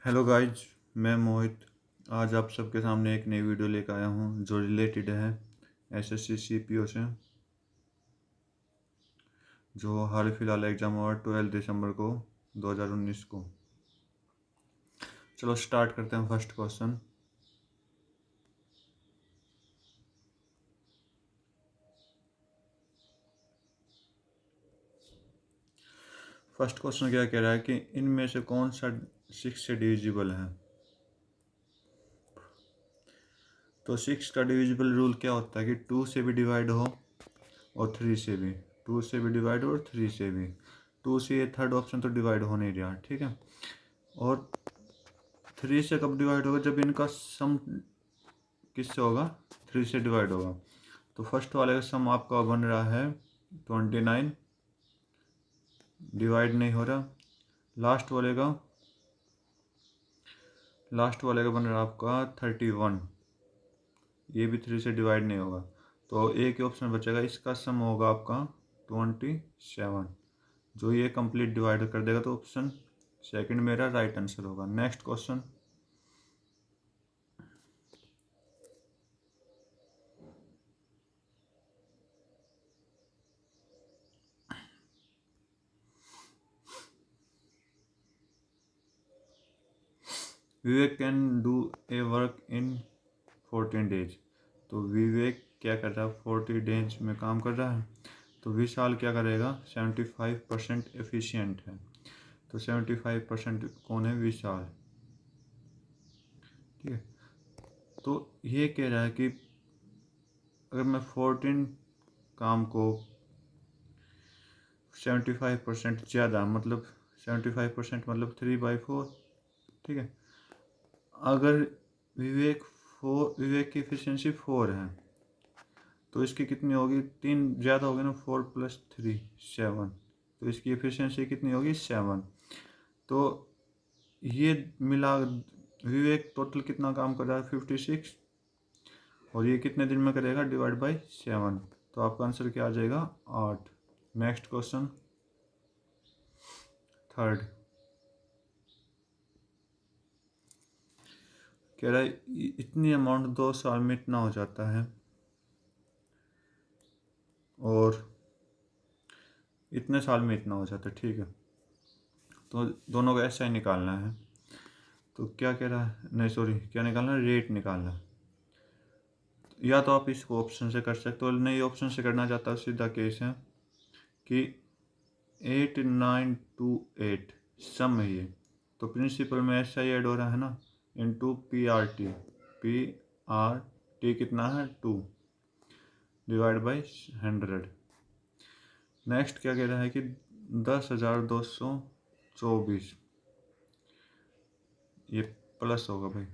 Hello guys, मैं मोहित। आज आप सबके सामने एक नई वीडियो लेकर आया हूँ जो रिलेटेड है एसएससी सीपीओ से, जो हाल फिलहाल एग्ज़ाम हुआ 12 दिसंबर को 2019 को। चलो स्टार्ट करते हैं। फर्स्ट क्वेश्चन, क्या कह रहा है कि इनमें से कौन सा 6 से डिविजिबल है। तो 6 का डिविजिबल रूल क्या होता है कि 2 से भी डिवाइड हो और 3 से भी, 2 से भी डिवाइड और 3 से भी। 2 से ये थर्ड ऑप्शन तो डिवाइड हो नहीं रहा, ठीक है। और 3 से कब डिवाइड होगा, जब इनका सम किससे होगा, 3 से डिवाइड होगा। तो फर्स्ट वाले का सम आपका बन रहा है 29, डिवाइड नहीं हो रहा। लास्ट वाले का बन रहा है आपका 31, ये भी 3 से डिवाइड नहीं होगा। तो एक ही ऑप्शन बचेगा, इसका सम होगा आपका 27, जो ये कंप्लीट डिवाइड कर देगा। तो ऑप्शन सेकंड मेरा राइट आंसर होगा। Next question, Vivek can do a work in 14 days. तो विवेक क्या कर रहा है, 40 डेज में काम कर रहा है। तो विशाल क्या करेगा, 75% एफिशिएंट है। तो 75% कौन है, विशाल, ठीक है। तो ये कह रहा है कि अगर मैं 14 काम को 75% ज़्यादा, मतलब 75% मतलब 3/4, ठीक है। अगर विवेक की एफिशिएंसी 4 है तो इसकी कितनी होगी, 3 ज़्यादा होगी ना, 4 + 3 7। तो इसकी एफिशिएंसी कितनी होगी, 7। तो ये मिला, विवेक टोटल कितना काम कर रहा है, 56, और ये कितने दिन में करेगा, डिवाइड बाई 7। तो आपका आंसर क्या आ जाएगा, 8। नेक्स्ट क्वेश्चन, थर्ड, कह रहा है इतनी अमाउंट 2 साल में इतना हो जाता है और इतने साल में इतना हो जाता है, ठीक है। तो दोनों को ऐसा ही निकालना है। तो क्या कह रहा है, नहीं सॉरी, क्या निकालना है, रेट निकालना है। या तो आप इसको ऑप्शन से कर सकते हो, नहीं ऑप्शन से करना चाहता हो, सीधा केस है कि 8928 सम है ये। तो प्रिंसिपल में ऐसा ही ऐड हो रहा है ना, इंटू PRT। PRT कितना है, 2, डिवाइड बाई 100। नेक्स्ट क्या कह रहा है कि 10,224, ये प्लस होगा भाई,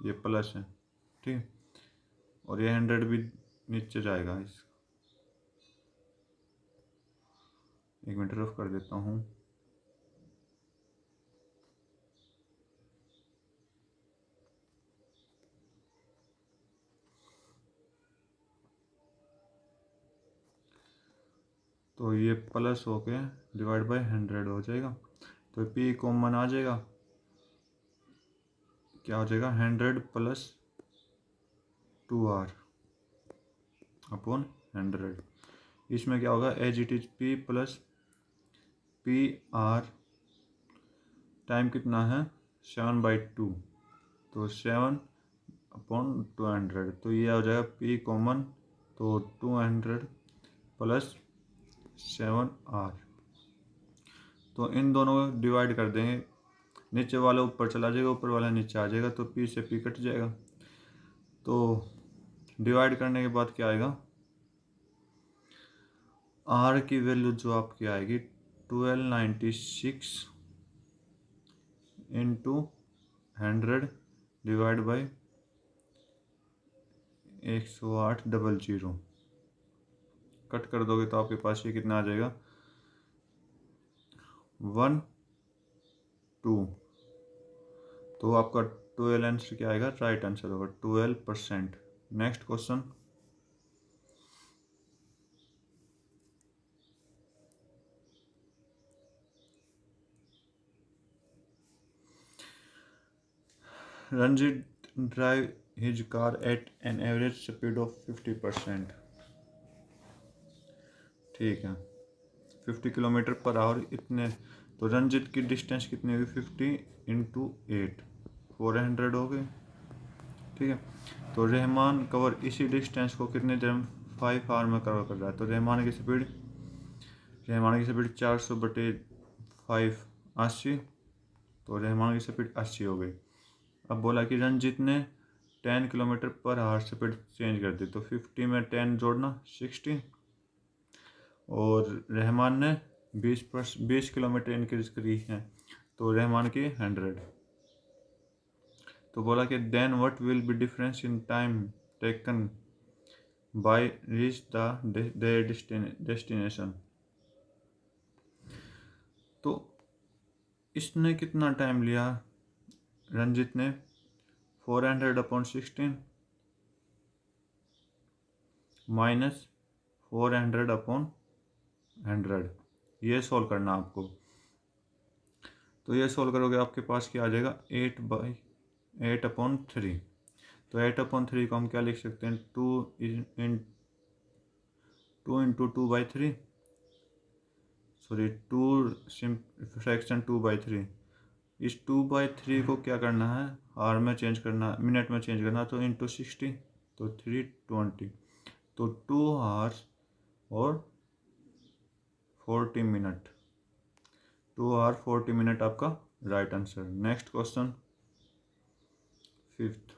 ये प्लस है, ठीक है। और ये 100 भी नीचे जाएगा। इस एक मिनट रफ कर देता हूँ। तो ये प्लस होके डिवाइड बाई 100 हो जाएगा। तो P कॉमन आ जाएगा, क्या हो जाएगा, 100 + 2R अपॉन 100। इसमें क्या होगा, as it is P + PR, time कितना है, 7/2। तो 7/200। तो ये हो जाएगा P कॉमन, तो 200 + 7R। तो इन दोनों को डिवाइड कर देंगे, नीचे वाला ऊपर चला जाएगा, ऊपर वाला नीचे आ जाएगा, तो P से P कट जाएगा। तो डिवाइड करने के बाद क्या आएगा, R की वैल्यू जो आपकी आएगी 1296 इंटू 100 डिवाइड बाई 10800। कट कर दोगे तो आपके पास ये कितना आ जाएगा, 1 2। तो आपका 12 आंसर क्या आएगा, राइट आंसर होगा 12%। Next question, Ranjit drive his car eight an average speed of 50%। ठीक है, 50 किलोमीटर पर आवर इतने। तो रंजित की डिस्टेंस कितनी होगी, 50 इंटू 8, 400 हो गई। ठीक है, तो रहमान कवर इसी डिस्टेंस को कितने देर में, 5 आवर में कवर कर रहा है। तो रहमान की स्पीड 400/5 80। तो रहमान की स्पीड 80 हो गई। अब बोला कि रंजित ने 10 kilometre per hour speed change कर दी। तो 50 में 10 जोड़ना 60, और रहमान ने 20 किलोमीटर इंक्रीज करी है, तो रहमान की 100। तो बोला कि then what will be difference in time taken by reach the destination. तो इसने कितना टाइम लिया, रंजित ने 400/16 माइनस 400/100, ये सोल्व करना आपको। तो ये सोल्व करोगे आपके पास क्या आ जाएगा, 8/8/3। तो 8/3 को हम क्या लिख सकते हैं, 2 इंटू 2/3, सॉरी 2 फ्रैक्शन 2/3। इस 2/3 को क्या करना है, आवर में चेंज करना, मिनट में चेंज करना। तो इंटू 60, तो 320। तो 2 आवर्स और 40 मिनट, 2 आवर 40 मिनट आपका right answer. Next question, 5th।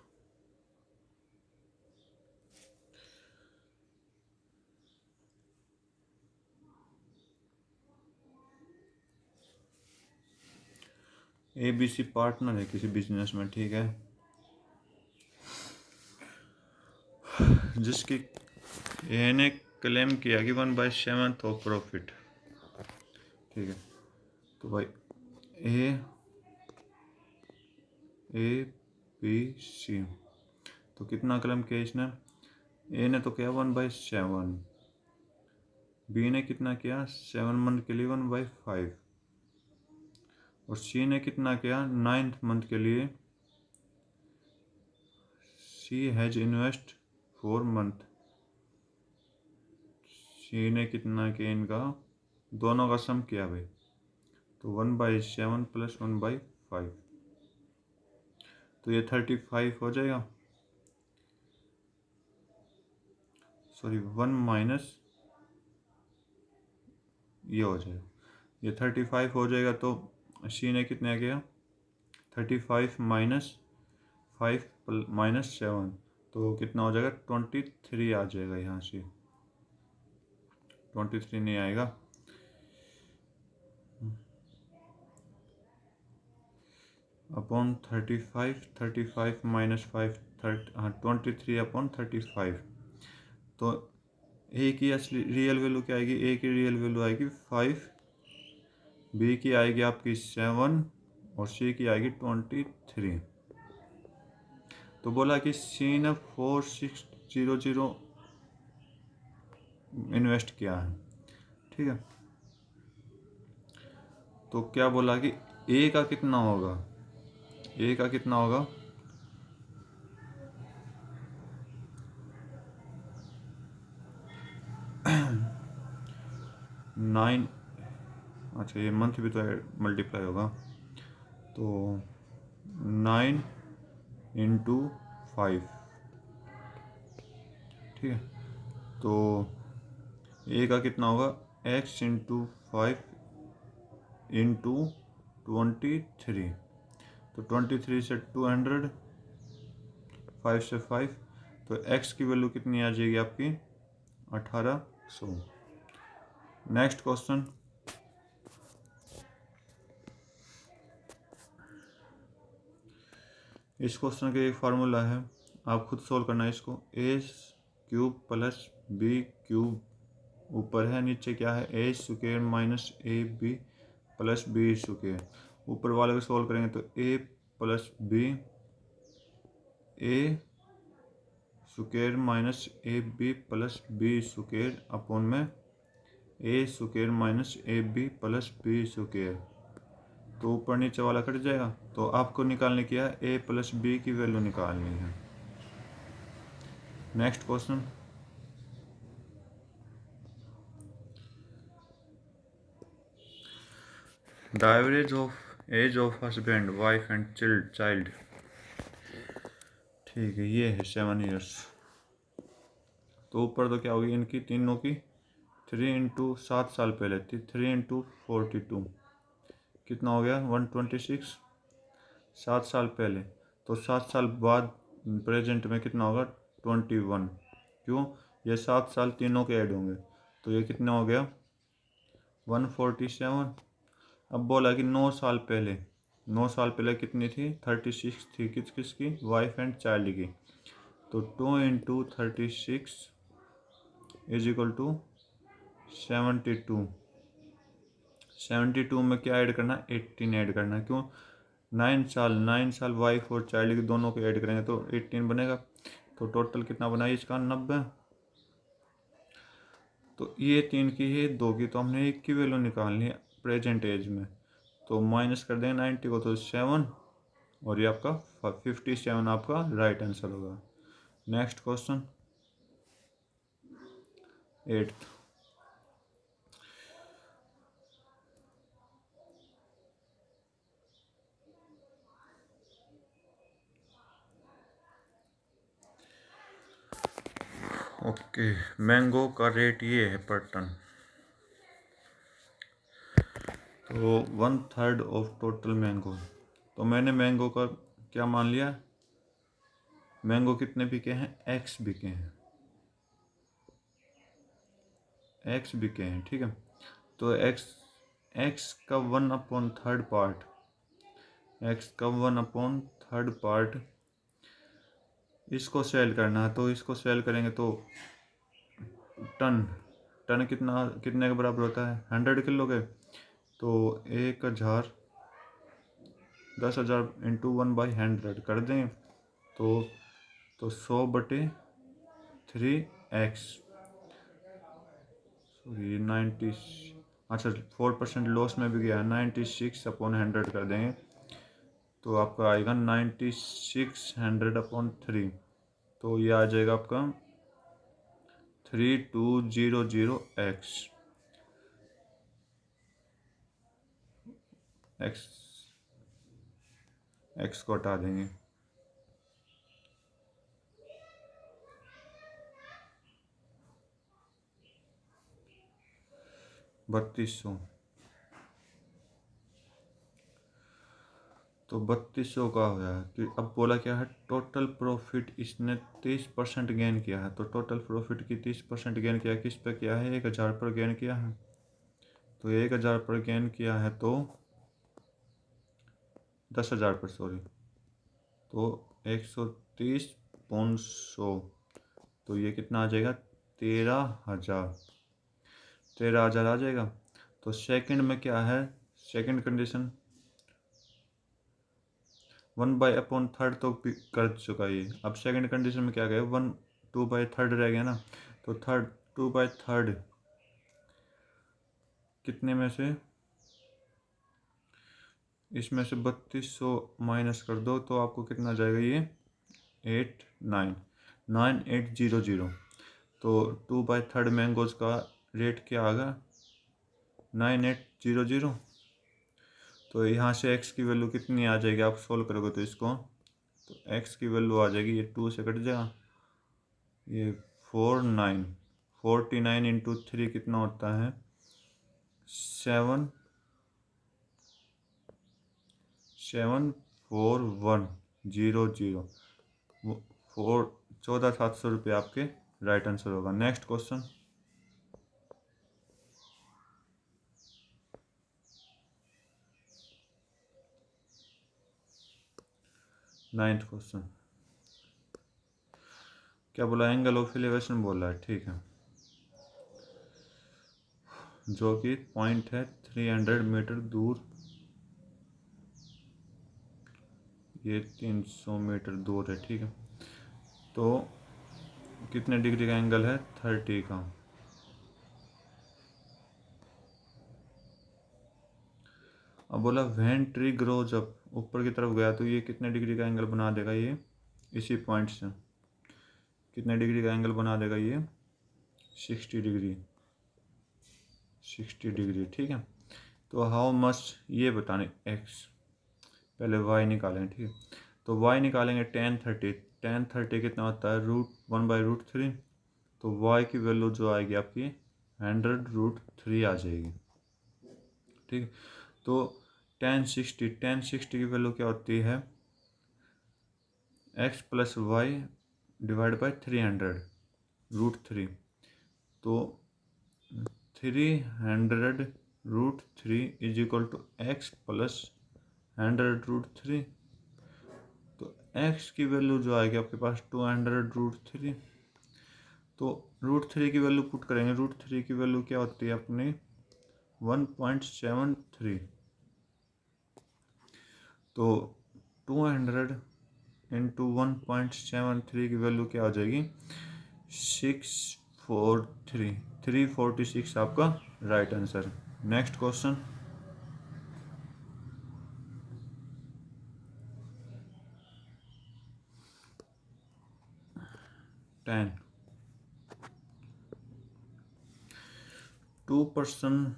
ABC partner है किसी बिजनेस में, ठीक है, जिसकी ए ने क्लेम किया कि 1/7 ऑफ प्रॉफिट। ठीक है, तो भाई ABC, तो कितना क्लेम किया इसने, ए ने तो किया 1/7, बी ने कितना किया 7 मंथ के लिए 1/5, और सी ने कितना किया 9th मंथ के लिए, सी हैज इन्वेस्ट 4 मंथ। सी ने कितना किया, इनका दोनों का सम किया भाई, तो 1/7 प्लस 1/5, तो ये 35 हो जाएगा, सॉरी 1 माइनस ये हो जाएगा, ये 35 हो जाएगा। तो सी ने कितना किया 35 माइनस 5 माइनस 7, तो कितना हो जाएगा 23 आ जाएगा, यहाँ से 23 नहीं आएगा, अपॉन 35 माइनस 5 23/35। तो ए की असली रियल वैल्यू क्या आएगी, ए की रियल वैल्यू आएगी 5, बी की आएगी आपकी 7, और सी की आएगी 23। तो बोला कि सी ने 4600 इन्वेस्ट किया है। ठीक है, तो क्या बोला कि ए का कितना होगा, ए का कितना होगा, नाइन, अच्छा ये मंथ भी तो मल्टीप्लाई होगा, तो 9 इंटू 5। ठीक है, तो ए का कितना होगा x इंटू 5 इंटू 23। तो 23 से 200, 5 से 5, तो x की वैल्यू कितनी आ जाएगी आपकी 1800। नेक्स्ट क्वेश्चन, इस क्वेश्चन का एक फार्मूला है, आप खुद सोल्व करना है इसको। a³ प्लस b³ ऊपर है, नीचे क्या है a² minus ab plus b²। ऊपर वाले को सोल्व करेंगे तो a plus b, a² minus ab plus b² upon में a² minus ab plus b²। तो ऊपर नीचे वाला कट जाएगा। तो आपको निकालने की है a प्लस बी की वैल्यू निकालनी है। Next question, the average of age of husband wife and child, ठीक है, ये है 7 ईयर्स। तो ऊपर तो क्या होगी इनकी तीनों की 3 इंटू 7 साल पहले थी, 3 इंटू 42 कितना हो गया 126, 7 साल पहले। तो 7 साल बाद प्रेजेंट में कितना होगा 21। क्यों, ये 7 साल तीनों के ऐड होंगे, तो ये कितना हो गया 147। अब बोला कि 9 साल पहले, 9 साल पहले कितनी थी 36 थी, किसकी वाइफ एंड चाइल्ड की। तो 2 इंटू 36 इज इक्वल टू 72। 72 में क्या ऐड करना 18 ऐड करना। क्यों, 9 साल वाइफ और चाइल्ड के दोनों को ऐड करेंगे तो 18 बनेगा। तो टोटल कितना बना इसका 90। तो ये 3 की है, 2 की, तो हमने 1 की वैल्यू निकालनी है प्रेजेंट एज में। तो माइनस कर देंगे 90 को, तो 7, और ये आपका 57 आपका राइट आंसर होगा। Next question 8th, okay, mango का रेट ये है पर टन। तो 1/3 ऑफ टोटल मैंगो। तो मैंने मैंगो का क्या मान लिया, मैंगो कितने बिके हैं एक्स बिके हैं, एक्स बिके हैं, ठीक है। तो एक्स का 1/3 पार्ट, एक्स का 1/3 पार्ट इसको सेल करना है। तो इसको सेल करेंगे तो टन, टन कितने के बराबर होता है 100 किलो के। तो 1000, 10,000 इंटू 1/100 कर दें तो 100/3x, सॉरी 90, अच्छा 4% लॉस में भी गया, 96/100 कर देंगे तो आपका आएगा 9600/3। तो ये आ जाएगा आपका 3200x, एक्स को हटा देंगे। 3200, तो 3200 का हो गया कि अब बोला क्या है टोटल प्रॉफिट, इसने 30% गेन किया है। तो टोटल प्रॉफिट की 30% गेन किया, किस पे किया है 1000 पर गेन किया है। तो 1000 पर गेन किया है तो 10,000 पर, सॉरी, तो 130/100, तो ये कितना आ जाएगा 13,000, 13,000 आ जाएगा। तो सेकंड में क्या है, सेकंड कंडीशन 1/3 तो कर चुका ये। अब सेकंड कंडीशन में क्या गया 2/3 रह गया ना। तो 2/3 कितने में से, इसमें से 3200 माइनस कर दो तो आपको कितना जाएगा ये 9800। तो 2/3 मैंगोज का रेट क्या आ गया 9800। तो यहाँ से x की वैल्यू कितनी आ जाएगी, आप सोल्व करोगे तो इसको, तो x की वैल्यू आ जाएगी, ये 2 से कट जाएगा, ये 49 इंटू 3 कितना होता है 74100, 14,700 रुपये आपके राइट आंसर होगा। नेक्स्ट क्वेश्चन 9th क्वेश्चन, क्या बोला एंगल ऑफ एलिवेशन बोल रहा है, ठीक है, जो कि पॉइंट है 300 मीटर दूर, ये 300 मीटर दूर है, ठीक है। तो कितने डिग्री का एंगल है 30 का। अब बोला व्हेन ट्री ग्रोज अप, ऊपर की तरफ गया तो ये कितने डिग्री का एंगल बना देगा, ये इसी पॉइंट से कितने डिग्री का एंगल बना देगा, ये 60 डिग्री, 60 डिग्री। ठीक है, तो हाउ मच ये बताने, एक्स पहले वाई निकालेंगे। ठीक है, तो वाई निकालेंगे tan 30 कितना होता है, √1/√3। तो वाई की वैल्यू जो आएगी आपकी 100√3 आ जाएगी। ठीक है, तो tan 60 की वैल्यू क्या होती है, x + y / 300√3। तो 300√3 = x + 100√3। तो x की वैल्यू जो आएगी आपके पास 200√3। तो √3 की वैल्यू पुट करेंगे, √3 की वैल्यू क्या होती है अपनी 1.73। तो 200 × 1.73 की वैल्यू क्या हो जाएगी, 346 आपका right answer. Next question, 10 2%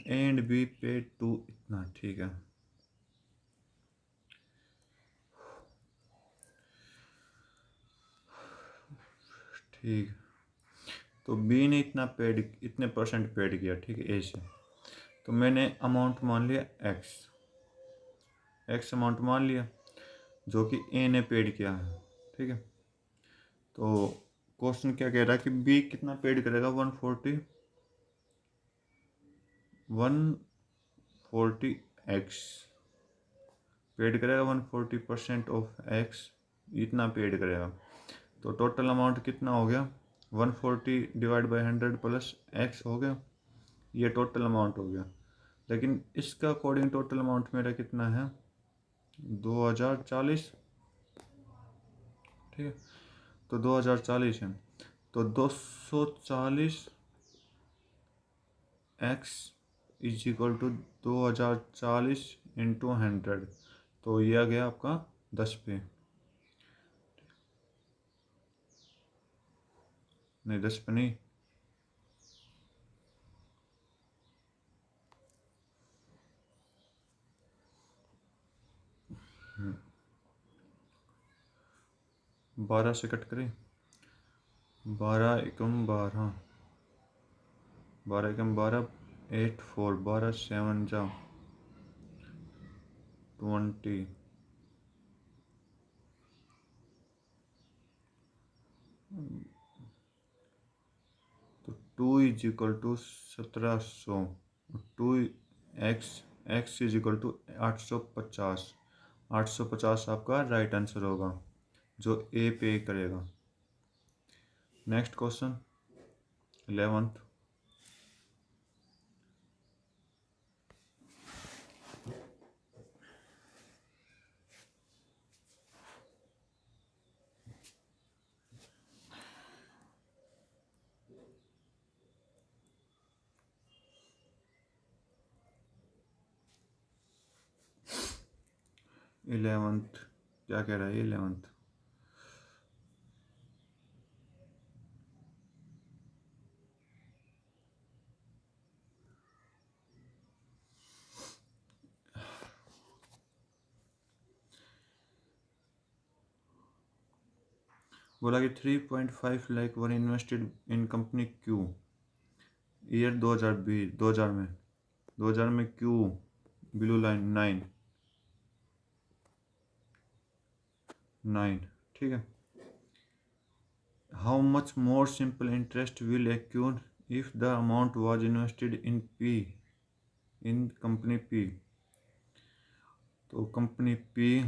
A and B paid to इतना। ठीक है, ठीक, तो बी ने इतने परसेंट पेड किया। ठीक है, ए से, तो मैंने अमाउंट मान लिया एक्स अमाउंट मान लिया जो कि ए ने पेड किया है। ठीक है, तो क्वेश्चन क्या कह रहा है कि बी कितना पेड करेगा, 140 एक्स पेड करेगा, 140% ऑफ एक्स इतना पेड करेगा। तो टोटल अमाउंट कितना हो गया, 140 / 100 + x हो गया, ये टोटल अमाउंट हो गया। लेकिन इसका अकॉर्डिंग टोटल अमाउंट मेरा कितना है, 2040। ठीक है, तो 2040 है, तो 240 x = 2040 × 100। तो ये आ गया आपका 10 पे, नहीं 10 पे नहीं, 12 से कट करें, 12 एकम 12, 12 एकम 12, 8 4, 12 7 जा 20, तो 2 = 1700, 2x = 850, 850 आपका राइट आंसर होगा जो ए पे करेगा। नेक्स्ट क्वेश्चन 11th, क्या कह रहा है 11th, बोला कि 3.5 lakh were invested in company Q year 2020, 2000 में क्यू ब्लू लाइन 9। ठीक है, how much more simple interest will accrue if the amount was invested in company P. तो कंपनी पी,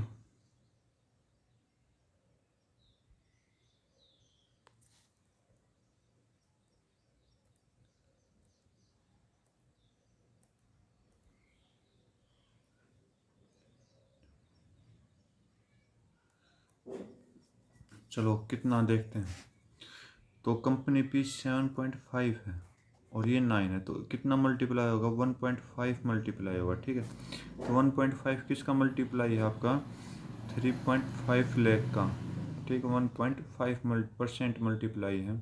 चलो कितना देखते हैं। तो कंपनी पी 7.5 है और ये 9 है, तो कितना मल्टीप्लाई होगा? 1.5 मल्टीप्लाई होगा, ठीक है। तो 1.5 किसका मल्टीप्लाई है? आपका 3.5 लाख का, ठीक है। 1.5% मल्टीप्लाई है,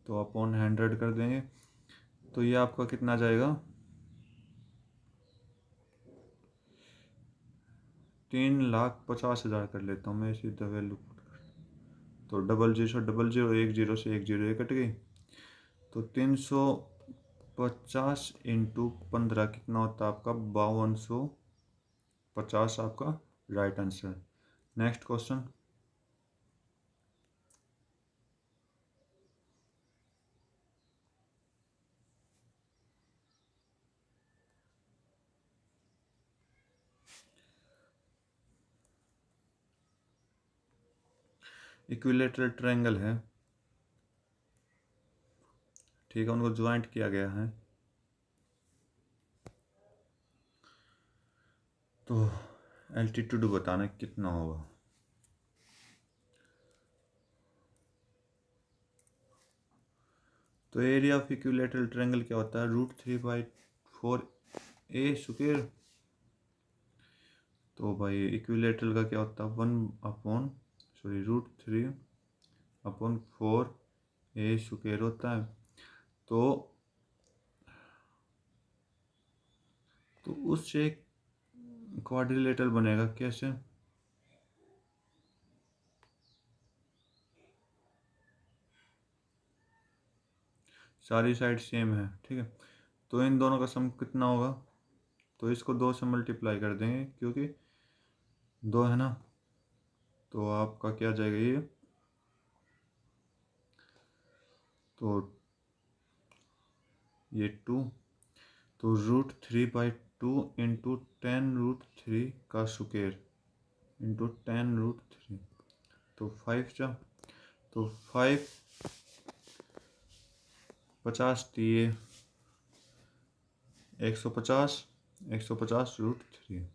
तो अपॉन 100 कर देंगे, तो ये आपका कितना जाएगा? 3,50,000 कर लेता हूँ मैं सीधा वैल्यू। तो 0,0,0,0 1 जीरो से 1 जीरो ये कट गई, तो 350 इंटू 15 कितना होता है आपका? 5250 आपका right answer. Next question. Equilateral triangle है, ठीक है, उनको ज्वाइंट किया गया है। तो एल्टीट्यूड बताना कितना होगा? तो एरिया ऑफ इक्विलेटरल ट्रायंगल क्या होता है? √3/4 तो भाई इक्विलेटरल का क्या होता है? √3/4 होता है। तो उससे एक क्वाड्रिलेटरल बनेगा कैसे? सारी साइड सेम है, ठीक है। तो इन दोनों का सम कितना होगा? तो इसको 2 से मल्टीप्लाई कर देंगे क्योंकि 2 है ना, तो आपका क्या जाएगा ये? तो ये 2, तो √3/2 इंटू 10√3 का स्क्वायर इंटू 10√3, तो 5 जा, तो 5 50 दिए 150 √3,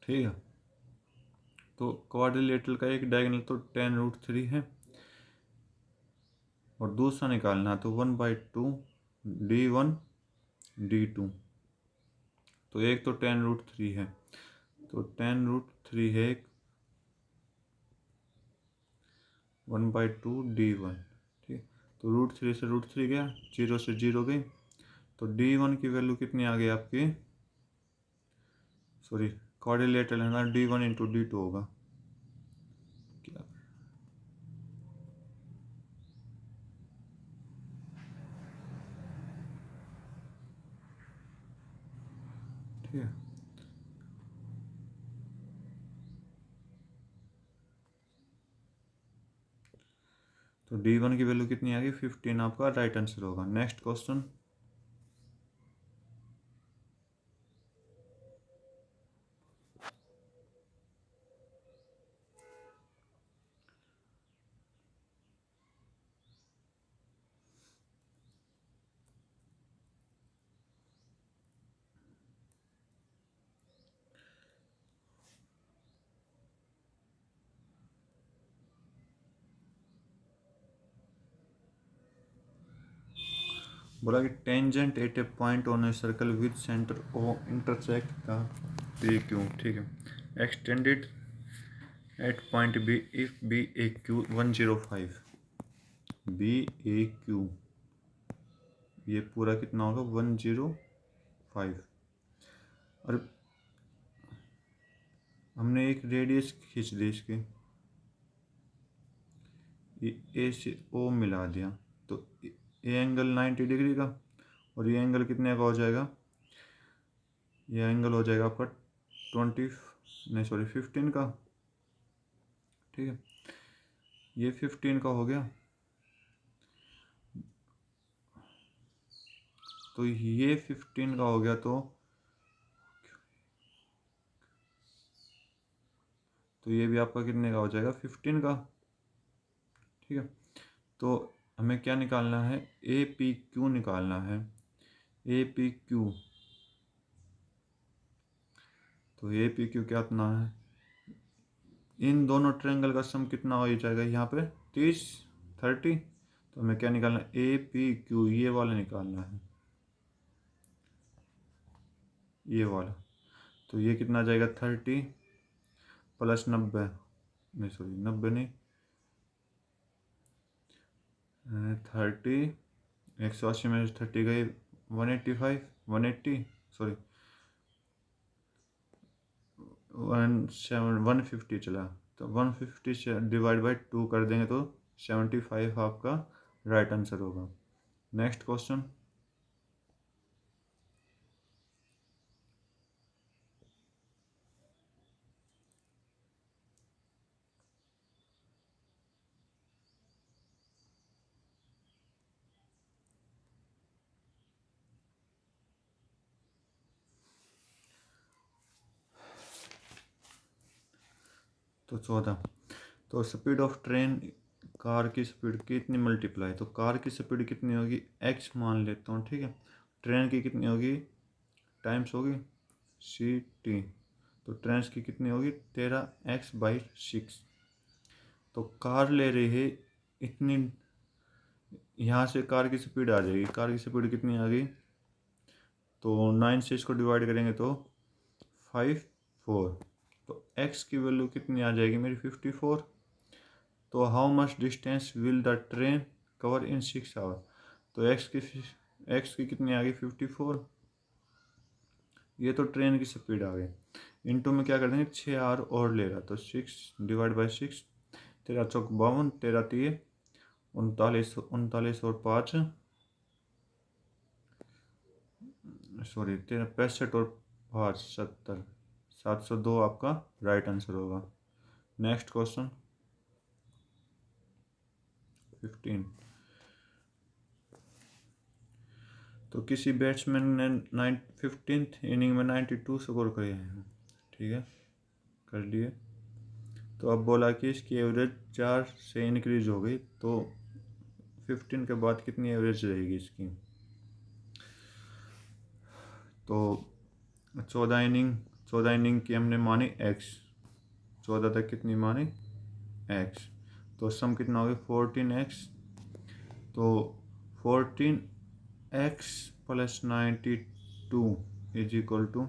ठीक है। तो क्वाड्रिलेटरल का एक डायगोनल तो 10√3 है, और दूसरा निकालना है तो 1/2 D1 D2, तो एक तो 10√3 है, तो 10√3 है 1/2 D1, ठीक। तो √3 से √3 गया, 0 से 0 गई, तो D1 की वैल्यू कितनी आ गई आपकी? सॉरी, क्वाड्रिलेटरल है ना, D1 इंटू D2 होगा क्या? ठीक है, तो D1 की वैल्यू कितनी आ गई? 15 आपका राइट आंसर होगा। Next question. बोला कि tangent at a point on a circle with centre O intersect the P Q, ठीक है। Extended at point B if B A Q 105, B A Q ये पूरा कितना होगा? 105, और हमने एक रेडियस खींच दी इसकी, ए से ओ मिला दिया, तो ये एंगल 90 डिग्री का, और ये एंगल कितने का हो जाएगा? ये एंगल हो जाएगा आपका 15 का, ठीक है। ये 15 का हो गया, तो ये 15 का हो गया, तो ये भी आपका कितने का हो जाएगा? 15 का, ठीक है। तो हमें क्या निकालना है? ए पी क्यू निकालना है, ए पी क्यू। तो ए पी क्यू क्या इतना है? इन दोनों ट्रायंगल का सम कितना हो जाएगा यहाँ पे? 30 30, तो हमें क्या निकालना है, ए पी क्यू, ये वाला निकालना है, ये वाला। तो ये कितना आ जाएगा, 30 प्लस 90, नहीं सॉरी 90 नहीं, 30, 180 में 30 गई, 185, 180 सॉरी 150 चला। तो 150 से डिवाइड बाई 2 कर देंगे तो 75 आपका राइट आंसर होगा। Next question. तो 14, तो स्पीड ऑफ ट्रेन कार की स्पीड कितनी मल्टीप्लाई, तो कार की स्पीड कितनी होगी, एक्स मान लेता हूँ, ठीक है। ट्रेन की कितनी होगी, टाइम्स होगी सी टी, तो ट्रेन की कितनी होगी 13x/6। तो कार ले रही है इतनी, यहाँ से कार की स्पीड आ जाएगी, कार की स्पीड कितनी आ गई, तो 9 से इसको डिवाइड करेंगे तो 54, तो x की वैल्यू कितनी आ जाएगी मेरी 54। तो how much distance will the train cover in 6 hour, तो x की कितनी आ गई 54, ये तो ट्रेन की स्पीड आ गई। इनटू में क्या कर देंगे, 6 आवर और ले रहा, तो 6/6, 13×4 = 52, 13×3 39, 39 और 5 सॉरी 13 65 और 5 70, 702 आपका राइट आंसर होगा। नेक्स्ट क्वेश्चन 15, तो किसी बैट्समैन ने 15th इनिंग में 92 स्कोर करे हैं, ठीक है, कर लिए। तो अब बोला कि इसकी एवरेज 4 से इंक्रीज हो गई, तो 15 के बाद कितनी एवरेज रहेगी इसकी, तो 14 इनिंग की हमने मानी x, 14 तक कितनी मानी x, तो सम कितना हो गया 14x, तो 14x + 92 =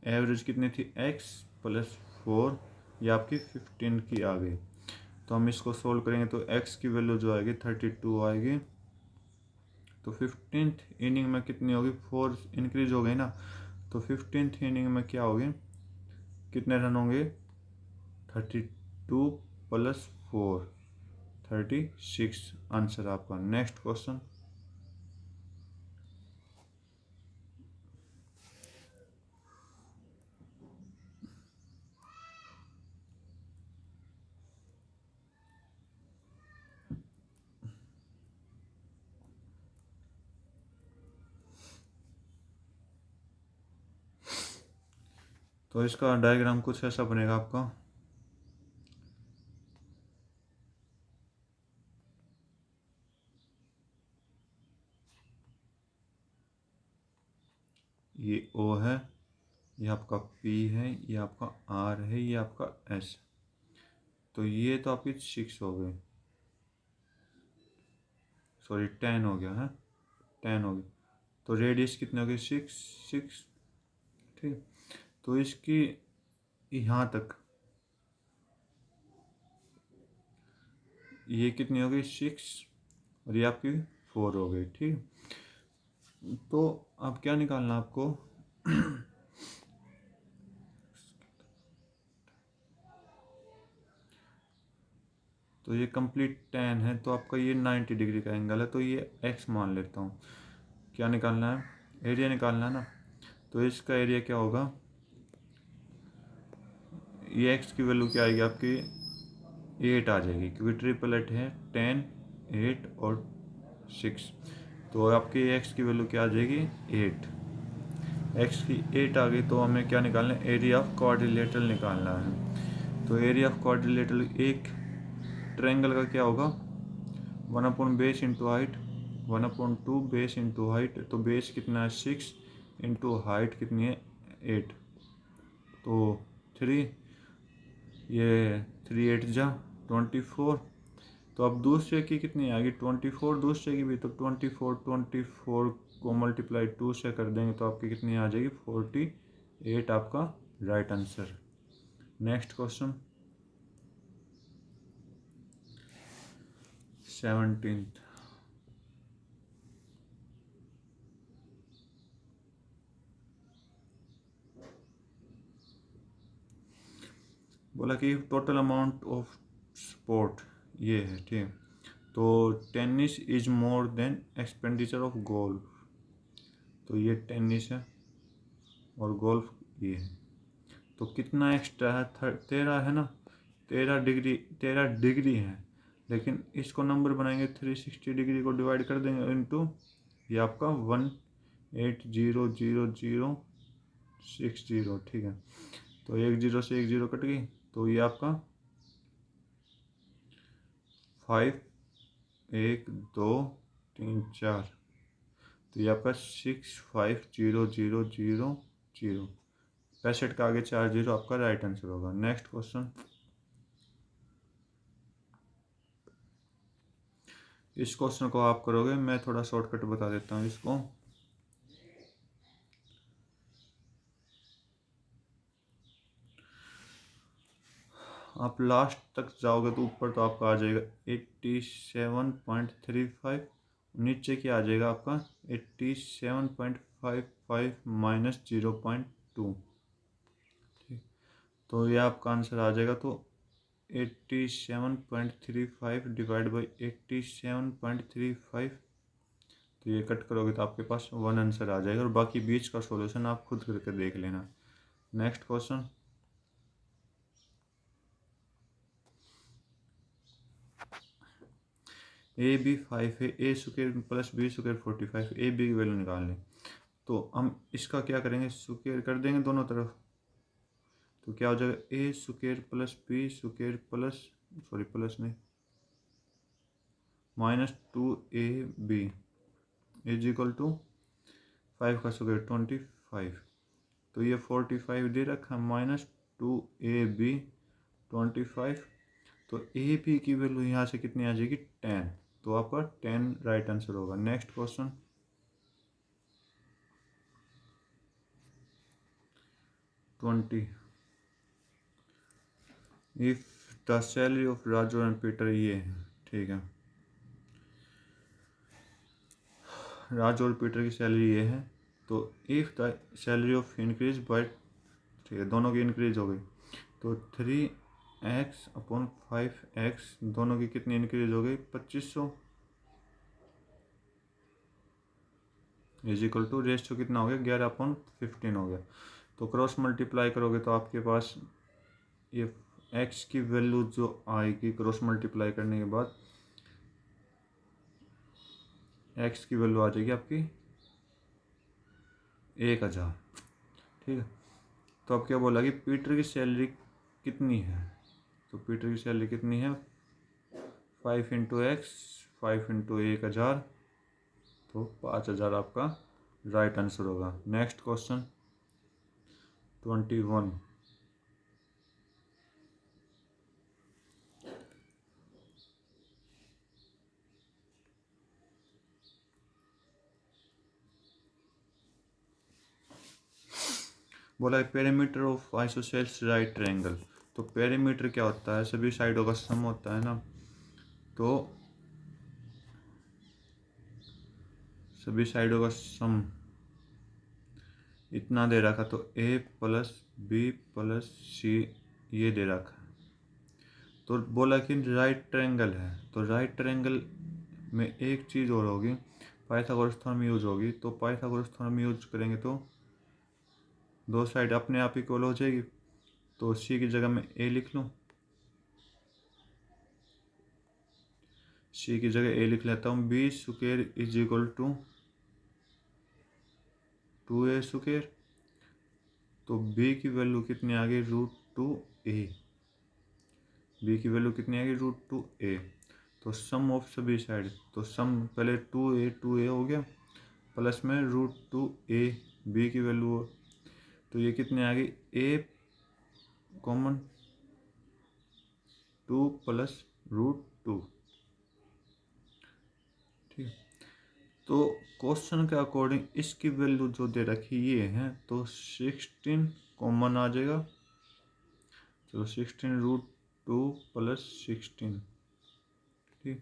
एवरेज कितनी थी x + 4, ये आपकी 15 की आ गई। तो हम इसको सोल्व करेंगे तो x की वैल्यू जो आएगी 32 आएगी। तो 15th इनिंग में कितनी होगी, 4 इंक्रीज हो गई ना, तो 15th इनिंग में क्या होगी, कितने रन होंगे 32 + 4 36 आंसर आपका। नेक्स्ट क्वेश्चन, तो इसका डायग्राम कुछ ऐसा बनेगा आपका, ये O है, ये आपका P है, ये आपका R है, ये आपका S। तो ये तो आपकी 6 हो गई, सॉरी 10 हो गया है, 10 हो गई। तो रेडियस कितनी हो गई 6, ठीक। तो इसकी यहाँ तक ये कितनी हो गई 6 और ये आपकी 4 हो गई, ठीक। तो अब क्या निकालना आपको तो ये कंप्लीट 10 है, तो आपका ये 90 डिग्री का एंगल है, तो ये x मान लेता हूँ। क्या निकालना है, एरिया निकालना है ना, तो इसका एरिया क्या होगा, ये x की वैल्यू क्या आएगी आपकी 8 आ जाएगी, क्योंकि ट्रिपल 8 है, 10 8 और 6, तो आपकी x की वैल्यू क्या आ जाएगी 8, x की 8 आ गई। तो हमें क्या निकालना है, एरिया ऑफ क्वाड्रिलेटरल निकालना है। तो एरिया ऑफ क्वाड्रिलेटरल एक ट्रायंगल का क्या होगा 1/बेस into height, 1/2 base into height, तो बेस कितना है 6 इंटू हाइट कितनी है 8, तो 3, ये 3 8 जा 24, तो अब दूसरे की कितनी आ गई 24, दूसरे की भी, तो 24 को मल्टीप्लाई 2 से कर देंगे तो आपकी कितनी आ जाएगी 48 आपका राइट आंसर। Next question 17। बोला कि टोटल अमाउंट ऑफ स्पोर्ट ये है, ठीक। तो tennis is more than expenditure of golf, तो ये टेनिस है और गोल्फ ये है। तो कितना एक्स्ट्रा है 13 है ना, 13 डिग्री है, लेकिन इसको नंबर बनाएंगे 360 डिग्री को डिवाइड कर देंगे इनटू ये आपका 180060, ठीक है। तो एक जीरो से एक जीरो कट गई, तो ये आपका 5 1 2 3 4, तो ये आपका 650000। 65 का आगे 4 जीरो आपका राइट आंसर होगा। नेक्स्ट क्वेश्चन, इस क्वेश्चन को आप करोगे, मैं थोड़ा शॉर्टकट बता देता हूँ इसको। आप लास्ट तक जाओगे तो ऊपर तो आपका आ जाएगा 87.35, नीचे क्या आ जाएगा आपका 87.55 माइनस 0.2, ठीक। तो ये आपका आंसर आ जाएगा, तो 87.35 डिवाइड बाई 87.35, तो ये कट करोगे तो आपके पास 1 आंसर आ जाएगा, और बाकी बीच का सॉल्यूशन आप खुद करके देख लेना। नेक्स्ट क्वेश्चन, ए बी 5 है, A square plus B square 45, A B की वैल्यू निकालनी। तो हम इसका क्या करेंगे, स्क्वायर कर देंगे दोनों तरफ, तो क्या हो जाएगा A square plus B square plus, sorry plus नहीं, -2ab इज इक्वल टू 5 का स्क्वायर 25। तो ये 45 दे रखा, -2ab 25, तो ए बी की वैल्यू यहाँ से कितनी आ जाएगी 10, तो आपका 10 राइट आंसर होगा। Next question 20, if the salary of Raju and Peter, ये है, ठीक है, राजू और पीटर की सैलरी ये है, तो if the salary of increase by, ठीक है, दोनों की इंक्रीज हो गई, तो 3x/5x, दोनों की कितनी इंक्रीज हो गई 2500, इज इक्वल टू रेशियो कितना हो गया 11/15 हो गया। तो क्रॉस मल्टीप्लाई करोगे तो आपके पास ये x की वैल्यू जो आएगी क्रॉस मल्टीप्लाई करने के बाद, x की वैल्यू आ जाएगी आपकी 1000, ठीक है। तो अब क्या बोला कि पीटर की सैलरी कितनी है, तो पीटर की सैलरी कितनी है 5 इंटू एक्स, 5 इंटू 1000, तो 5000 आपका राइट आंसर होगा। नेक्स्ट क्वेश्चन 21, बोला perimeter of isosceles right triangle. तो पेरीमीटर क्या होता है, सभी साइडों का सम होता है ना, तो सभी साइडों का सम इतना दे रखा, तो a प्लस बी प्लस सी ये दे रखा। तो बोला कि राइट ट्रायंगल है, तो राइट ट्रायंगल में एक चीज़ और होगी, पाइथागोरस थ्योरम यूज होगी। तो पाइथागोरस थ्योरम यूज करेंगे तो दो साइड अपने आप इक्वल हो जाएगी, तो सी की जगह मैं ए लिख लूँ, सी की जगह ए लिख लेता हूँ, B square is equal to 2a², तो b की वैल्यू कितनी आ गई √2a, b की वैल्यू कितनी आ गई √2a। तो सम ऑफ सभी साइड, तो सम पहले 2a हो गया, प्लस में √2a b की वैल्यू हो, तो ये कितनी आ गई a कॉमन 2 प्लस √2, क्वेश्चन के अकॉर्डिंग इसकी वैल्यू जो दे रखी ये है, तो 16 कॉमन आ जाएगा। चलो 16√2 + 16, ठीक।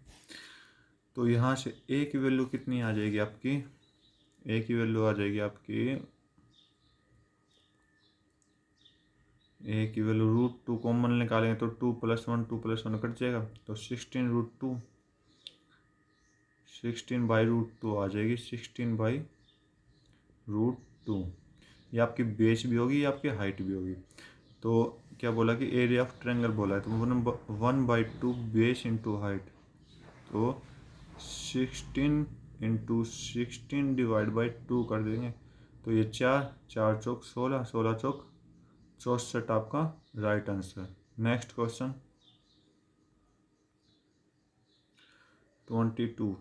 तो यहाँ से ए की वैल्यू कितनी आ जाएगी आपकी, ए की वैल्यू आ जाएगी आपकी, ए की वैल्यू √2 कॉमन निकालेंगे तो 2 + 1 2 + 1 कट जाएगा, तो 16√2 16/√2 आ जाएगी, 16/√2। ये आपकी बेस भी होगी, ये आपकी हाइट भी होगी। तो क्या बोला कि एरिया ऑफ ट्रायंगल बोला है, तो 1/2 बेस इंटू हाइट, तो 16 × 16 / 2 कर देंगे, तो ये 4 4 चौक 16 16 चौक 64 आपका राइट आंसर। Next question 22।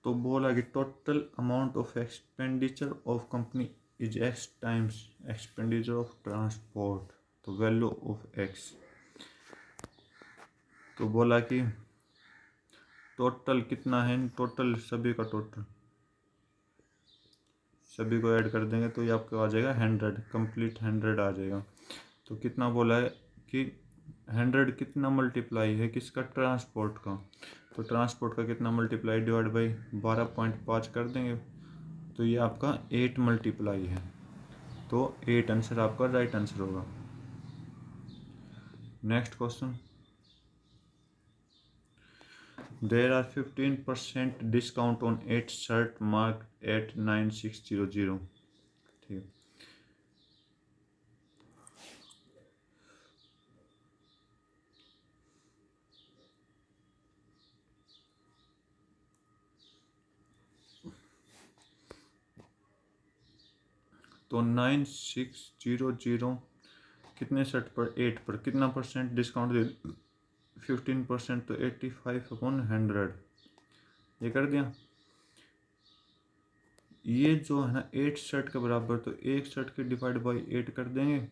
तो बोला कि total amount of expenditure of company is x times expenditure of transport, तो वैल्यू ऑफ x। तो बोला कि टोटल कितना है, टोटल सभी का टोटल सभी को ऐड कर देंगे तो ये आपको आ जाएगा 100, कंप्लीट 100 आ जाएगा। तो कितना बोला है कि 100 कितना मल्टीप्लाई है किसका, ट्रांसपोर्ट का, तो ट्रांसपोर्ट का कितना मल्टीप्लाई डिवाइड बाई 12.5 कर देंगे, तो ये आपका 8 मल्टीप्लाई है, तो 8 आंसर आपका राइट आंसर होगा। Next question, there are 15% discount on 8 shirt mark at 9600, ठीक। तो 9600 कितने शर्ट पर, 8 पर कितना परसेंट डिस्काउंट दे, 15%, तो 85/100 ये कर दिया। ये जो है ना 8 शर्ट के बराबर, तो एक शर्ट के डिवाइड बाई 8 कर देंगे,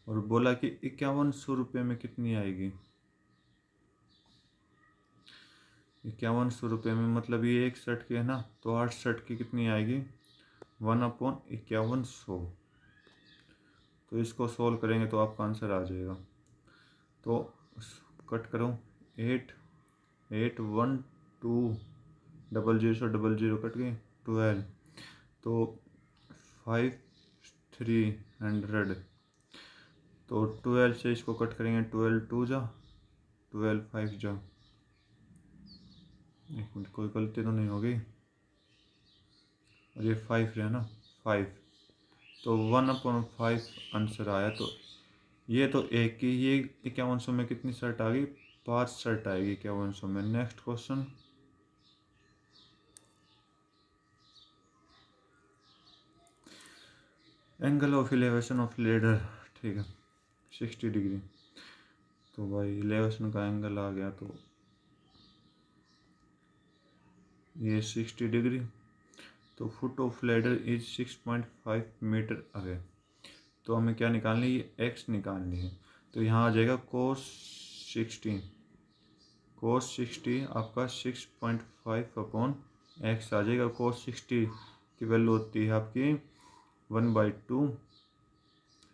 और बोला कि 5100 रुपये में कितनी आएगी, 5100 रुपये में, मतलब ये एक शर्ट की है ना, तो 8 शर्ट की कितनी आएगी, 1/5100। तो इसको सोल्व करेंगे तो आपका आंसर आ जाएगा। तो कट करो, 8 8 1 2 0 कट गए, 12, तो 5300, तो 12 से इसको कट करेंगे, 12 2 जा 12 5 जा, एक मिनट कोई गलती तो नहीं होगी, और ये 5 है ना 5, तो 1/5 आंसर आया। तो ये तो एक की, ये 5100 में कितनी शर्ट आ गई, 5 शर्ट आएगी 5100 में। Next question, angle of elevation of ladder, ठीक है 60 डिग्री, तो भाई इलेवेशन का एंगल आ गया, तो ये 60 डिग्री, तो foot of ladder is 6.5 metre away, तो हमें क्या निकालनी है, ये एक्स निकालनी है, तो यहाँ आ जाएगा cos 60 आपका 6.5/x आ जाएगा। cos 60 की वैल्यू होती है आपकी 1/2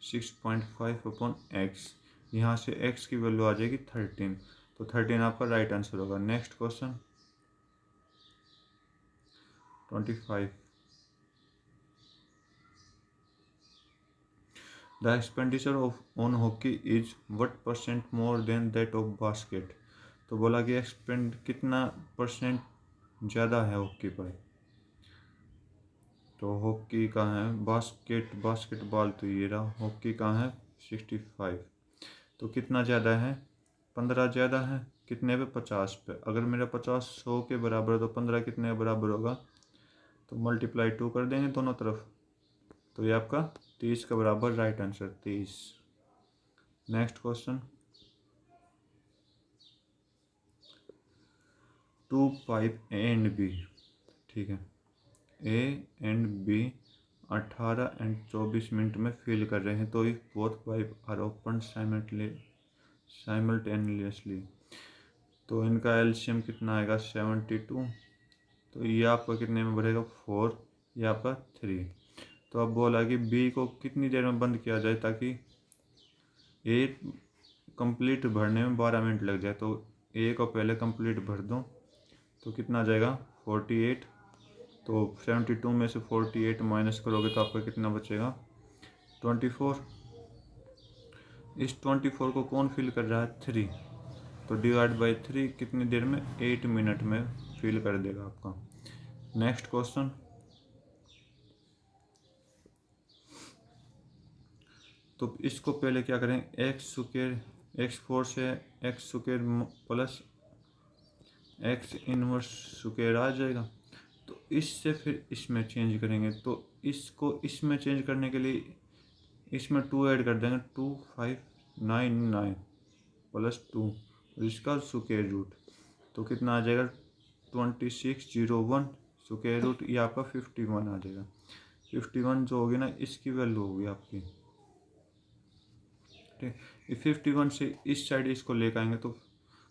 6.5/x, यहाँ से x की वैल्यू आ जाएगी 13, तो 13 आपका राइट आंसर होगा। Next question 25, the expenditure on hockey is what percent more than that of basket, तो बोला कि एक्सपेंड कितना परसेंट ज़्यादा है हॉकी पर, तो हॉकी का है बास्केटबॉल, तो ये रहा, हॉकी का है 65, तो कितना ज़्यादा है, 15 ज़्यादा है, कितने पे, 50 पे। अगर मेरा 50 100 के बराबर है, तो 15 कितने के बराबर होगा, तो मल्टीप्लाई 2 कर देंगे दोनों तरफ, तो ये आपका 30 के बराबर right answer 30। Next question, 2 pipe A and B, ठीक है, ए एंड बी 18 और 24 मिनट में फिल कर रहे हैं, तो if both pipe are open simultaneously. तो इनका एलसीएम कितना आएगा 72। तो ये आपका कितने में बढ़ेगा 4, ये आपका 3। तो अब बोला कि बी को कितनी देर में बंद किया जाए ताकि ए कंप्लीट भरने में 12 मिनट लग जाए। तो ए को पहले कंप्लीट भर दो तो कितना आ जाएगा 48। तो 72 में से 48 माइनस करोगे तो आपका कितना बचेगा 24। इस 24 को कौन फिल कर रहा है 3। तो डिवाइड बाई 3 कितनी देर में 8 मिनट में फिल कर देगा आपका। नेक्स्ट क्वेश्चन, तो इसको पहले क्या करें एक्स स्क्वायर x4 से X square plus X inverse square आ जाएगा। तो इससे फिर इसमें चेंज करेंगे। तो इसको इसमें चेंज करने के लिए इसमें 2 ऐड कर देंगे 2599 प्लस 2 और इसका स्क्वायर रूट। तो कितना आ जाएगा 2601 स्क्वायर रूट, ये आपका 51 आ जाएगा। 51 जो होगी ना इसकी वैल्यू होगी आपकी, ठीक। ये 51 से इस साइड इसको लेकर आएंगे तो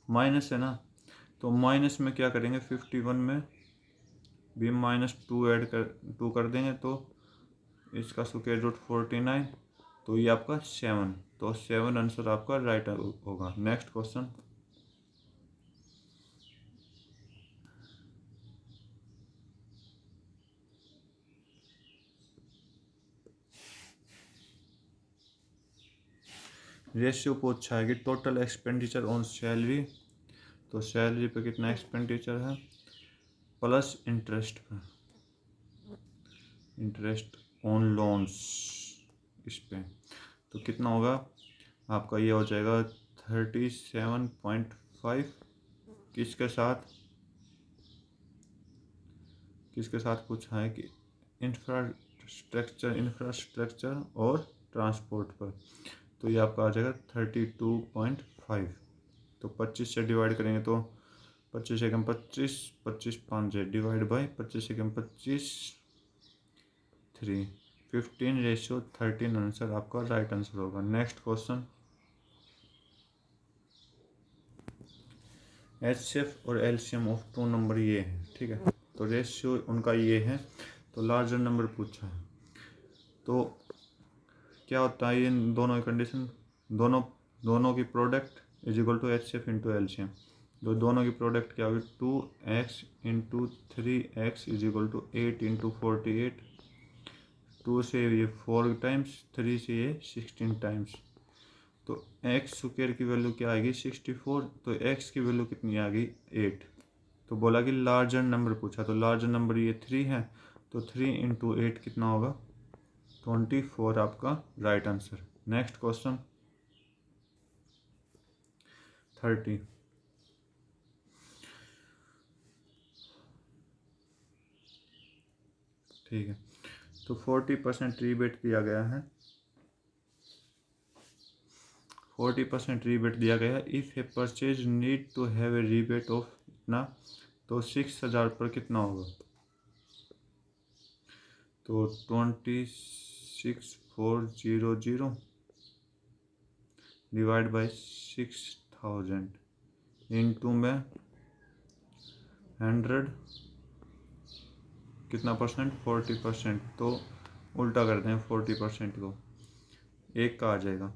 माइनस है ना, तो माइनस में क्या करेंगे 51 में भी -2 ऐड कर 2 कर देंगे तो इसका स्क्वायर रूट 49। तो ये आपका 7, तो 7 आंसर आपका राइट होगा। नेक्स्ट क्वेश्चन, रेशियो पूछा है कि टोटल एक्सपेंडिचर ऑन सैलरी। तो सैलरी पे कितना एक्सपेंडिचर है प्लस इंटरेस्ट पे, इंटरेस्ट ऑन लोन्स इस पे। तो कितना होगा आपका, ये हो जाएगा 37.5 किसके साथ पूछा है कि इंफ्रास्ट्रक्चर और ट्रांसपोर्ट पर। तो ये आपका आ जाएगा 32.5। तो 25 से डिवाइड करेंगे तो 25 एकम 25, 25 5 डिवाइड बाई 25 एकम 25 3, 15:13 आंसर आपका राइट आंसर होगा। नेक्स्ट क्वेश्चन, एचसीएफ और एलसीएम ऑफ 2 नंबर ये है, ठीक है। तो रेशियो उनका ये है, तो लार्जर नंबर पूछा है। तो क्या होता है ये दोनों की कंडीशन, दोनों की product is equal to HCF into LCM. तो दोनों की प्रोडक्ट क्या होगी 2x into 3x is equal to 8 into 48। 2 से ये 4 टाइम्स, 3 से ये 16 टाइम्स। तो एक्स स्क्वायर की वैल्यू क्या आएगी 64। तो एक्स की वैल्यू कितनी आ गई 8। तो बोला कि लार्जर नंबर पूछा, तो लार्जर नंबर ये 3 है। तो 3 इंटू 8 कितना होगा 24 आपका राइट आंसर। नेक्स्ट क्वेश्चन 30, ठीक है। तो 40% रीबेट दिया गया है, 40% रीबेट दिया गया है। If a purchase need to have a rebate of इतना, तो 6000 पर कितना होगा। तो 26400 डिवाइड बाई 6000 इंटू में 100 कितना परसेंट 40%। तो उल्टा करते हैं 40% को, एक का आ जाएगा।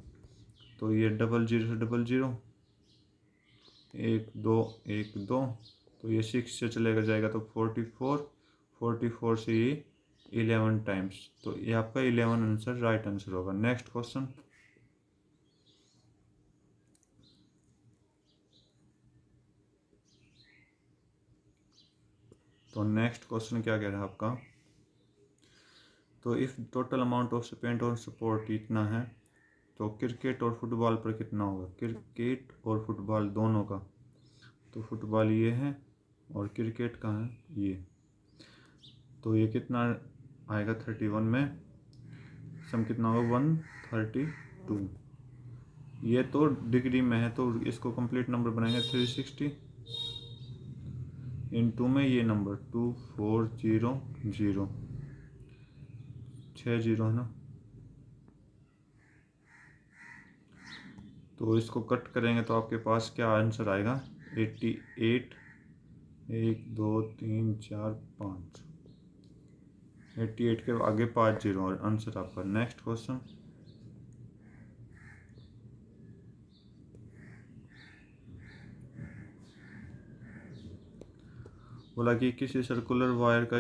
तो ये 00 से 00 1 2 1 2, तो ये 6 से चलेगा जाएगा तो 44 से ये 11 टाइम्स। तो ये आपका 11 आंसर राइट आंसर होगा। नेक्स्ट क्वेश्चन, तो नेक्स्ट क्वेश्चन क्या कह रहा है आपका, तो if total amount of spent on support इतना है तो क्रिकेट और फुटबॉल पर कितना होगा। क्रिकेट और फुटबॉल दोनों का, तो फुटबॉल ये है और क्रिकेट का है ये। तो ये कितना आएगा 31 में सम कितना होगा 132। ये तो डिग्री में है तो इसको कंप्लीट नंबर बनाएंगे 360 इंटू में ये नंबर 2400 6 0 है ना, तो इसको कट करेंगे तो आपके पास क्या आंसर आएगा, 88, 1 2 3 4 5, 88 के आगे 5 जीरो और आंसर आपका। नेक्स्ट क्वेश्चन, बोला कि किसी सर्कुलर वायर का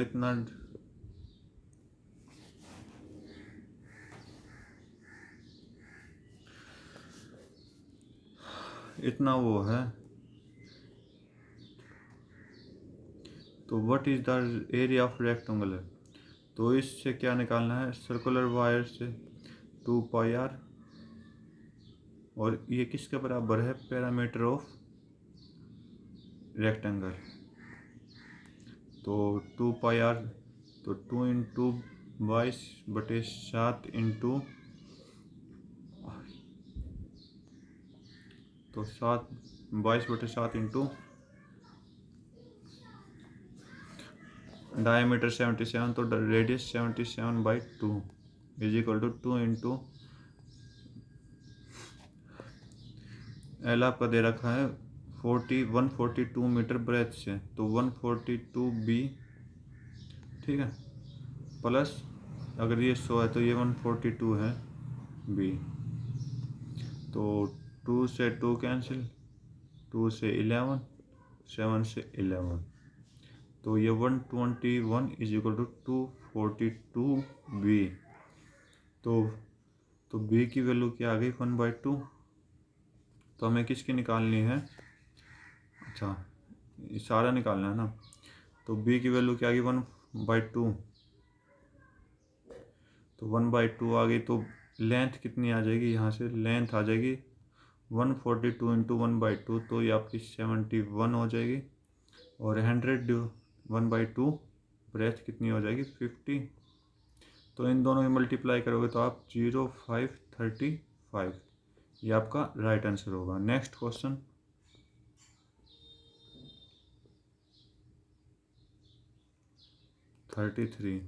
इतना वो है, तो what is the area of rectangular, तो इससे क्या निकालना है, सर्कुलर वायर से 2πr, और ये किसके बराबर है, पैरामीटर ऑफ रेक्टेंगल, तो 2πr, तो 2 इंटू 22/7 इंटू, तो 22/7 इंटू डायमीटर 77, तो radius 77/2 is equal to 2 into L आपका दे रखा है 142 मीटर ब्रेथ से, तो 142b, ठीक है, प्लस अगर ये 100 है तो ये 142 है b, तो 2 से 2 कैंसिल, 2 से 11, 7 से 11, तो ये 121 इज इक्वल टू 242b, तो b की वैल्यू क्या आ गई 1/2, तो हमें किसकी निकालनी है, अच्छा ये सारा निकालना है ना, तो b की वैल्यू क्या आ गई 1/2, तो 1/2 आ गई, तो लेंथ कितनी आ जाएगी, यहाँ से लेंथ आ जाएगी 142 इंटू 1/2, तो ये आपकी 71 हो जाएगी, और 100 1/2 ब्रेथ कितनी हो जाएगी 50, तो इन दोनों में मल्टीप्लाई करोगे तो आप 0535, ये आपका राइट आंसर होगा। Next question, thirty three,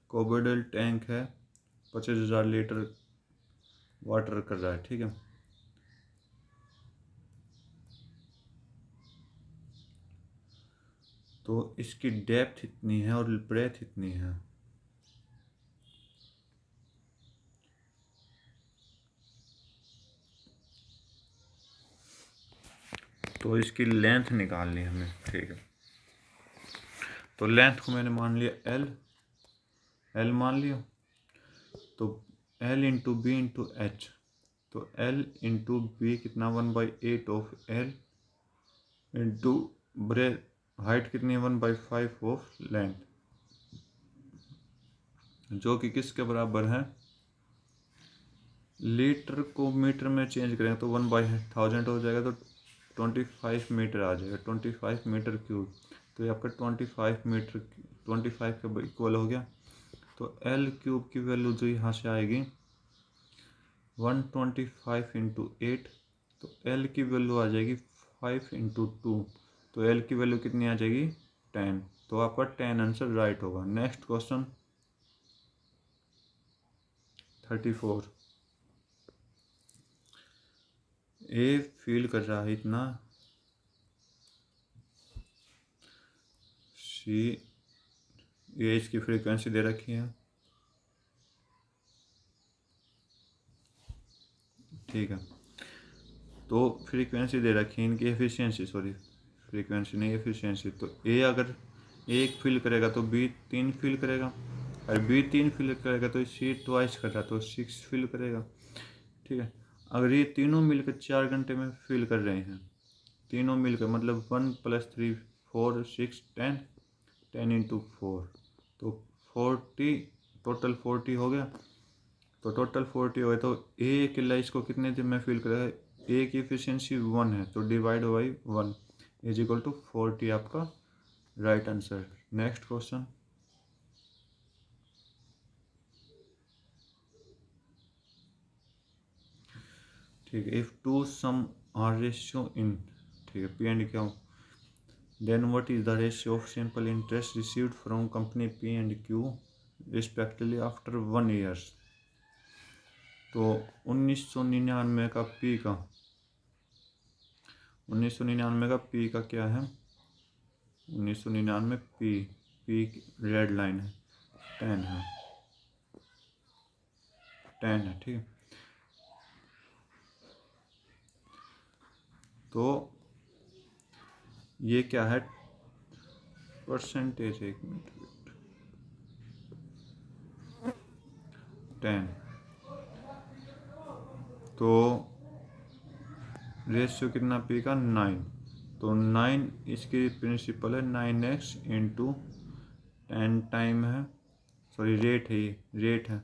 cuboidal tank है, 25,000 लीटर वाटर कर रहा है, ठीक है, तो इसकी डेप्थ इतनी है और ब्रेथ इतनी है, तो इसकी लेंथ निकालनी है हमें, ठीक है, तो लेंथ को मैंने मान लिया एल मान लिया, तो L into B into H, तो एल इंटू बी कितना 1/8 of L into breadth, height कितनी है 1/5 ऑफ लेंथ, जो कि किसके बराबर है, लीटर को मीटर में चेंज करेंगे तो 1/1000 हो जाएगा, तो 25 मीटर आ जाएगा, 25 मीटर क्यूब, तो ये आपका 25 मीटर 25 के इक्वल हो गया, तो एल क्यूब की वैल्यू जो यहाँ से आएगी 125 इंटू 8, तो एल की वैल्यू आ जाएगी 5 इंटू 2, तो एल की वैल्यू कितनी आ जाएगी 10, तो आपका 10 आंसर राइट होगा। नेक्स्ट क्वेश्चन 34, ए फील कर रहा है इतना, सी ये इसकी फ्रीक्वेंसी दे रखी है, ठीक है, तो फ्रीक्वेंसी दे रखी है, इनकी एफिशिएंसी, सॉरी फ्रीक्वेंसी नहीं एफिशिएंसी, तो ए अगर एक फिल करेगा तो बी 3 फिल करेगा, और बी 3 फिल करेगा तो सी ट्वाइस कर रहा तो 6 फिल करेगा, ठीक है, अगर ये तीनों मिलकर 4 घंटे में फिल कर रहे हैं, तीनों मिलकर मतलब 1 + 3 4 6 10, 10 इंटू 4, तो 40, टोटल 40 हो गया, तो टोटल 40 हो गया, तो ए अकेला इसको कितने दिन में फिल करेगा, ए की एफिशिएंसी 1 है, तो divide by 1 is equal to 40, आपका राइट आंसर। नेक्स्ट क्वेश्चन, ठीक है, if two sum are ratio in, ठीक है, P and Q, Then what is the ratio of simple interest received from company P and Q respectively after 1 year? तो 1999 का P का 1999 का P का क्या है? 1999 P रेड लाइन है, 10 है, 10 है, ठीक है। तो ये क्या है? Percentage, 1 minute, 10। तो रेशियो कितना P का? 9। तो 9 इसकी प्रिंसिपल है, 9x इंटू 10 टाइम है, सॉरी रेट है, ये रेट है,